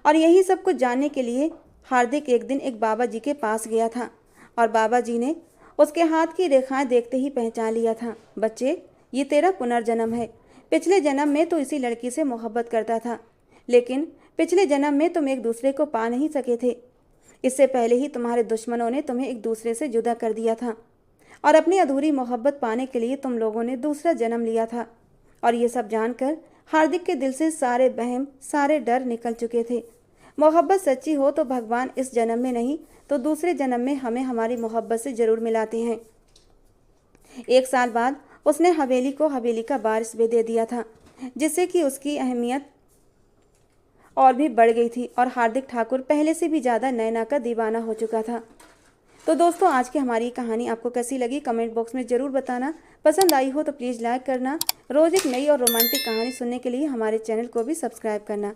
और यही सब कुछ जानने के लिए हार्दिक एक दिन एक बाबा जी के पास गया था और बाबा जी ने उसके हाथ की रेखाएं देखते ही पहचान लिया था। बच्चे, ये तेरा पुनर्जन्म है। पिछले जन्म में तो इसी लड़की से मोहब्बत करता था, लेकिन पिछले जन्म में तुम एक दूसरे को पा नहीं सके थे। इससे पहले ही तुम्हारे दुश्मनों ने तुम्हें एक दूसरे से जुदा कर दिया था और अपनी अधूरी मोहब्बत पाने के लिए तुम लोगों ने दूसरा जन्म लिया था। और ये सब जानकर हार्दिक के दिल से सारे वहम, सारे डर निकल चुके थे। मोहब्बत सच्ची हो तो भगवान इस जन्म में नहीं तो दूसरे जन्म में हमें हमारी मोहब्बत से जरूर मिलाते हैं। 1 साल बाद उसने हवेली को हवेली का वारिस भी दे दिया था, जिससे कि उसकी अहमियत और भी बढ़ गई थी और हार्दिक ठाकुर पहले से भी ज़्यादा नैना का दीवाना हो चुका था। तो दोस्तों, आज की हमारी कहानी आपको कैसी लगी कमेंट बॉक्स में ज़रूर बताना। पसंद आई हो तो प्लीज़ लाइक करना। रोज़ एक नई और रोमांटिक कहानी सुनने के लिए हमारे चैनल को भी सब्सक्राइब करना।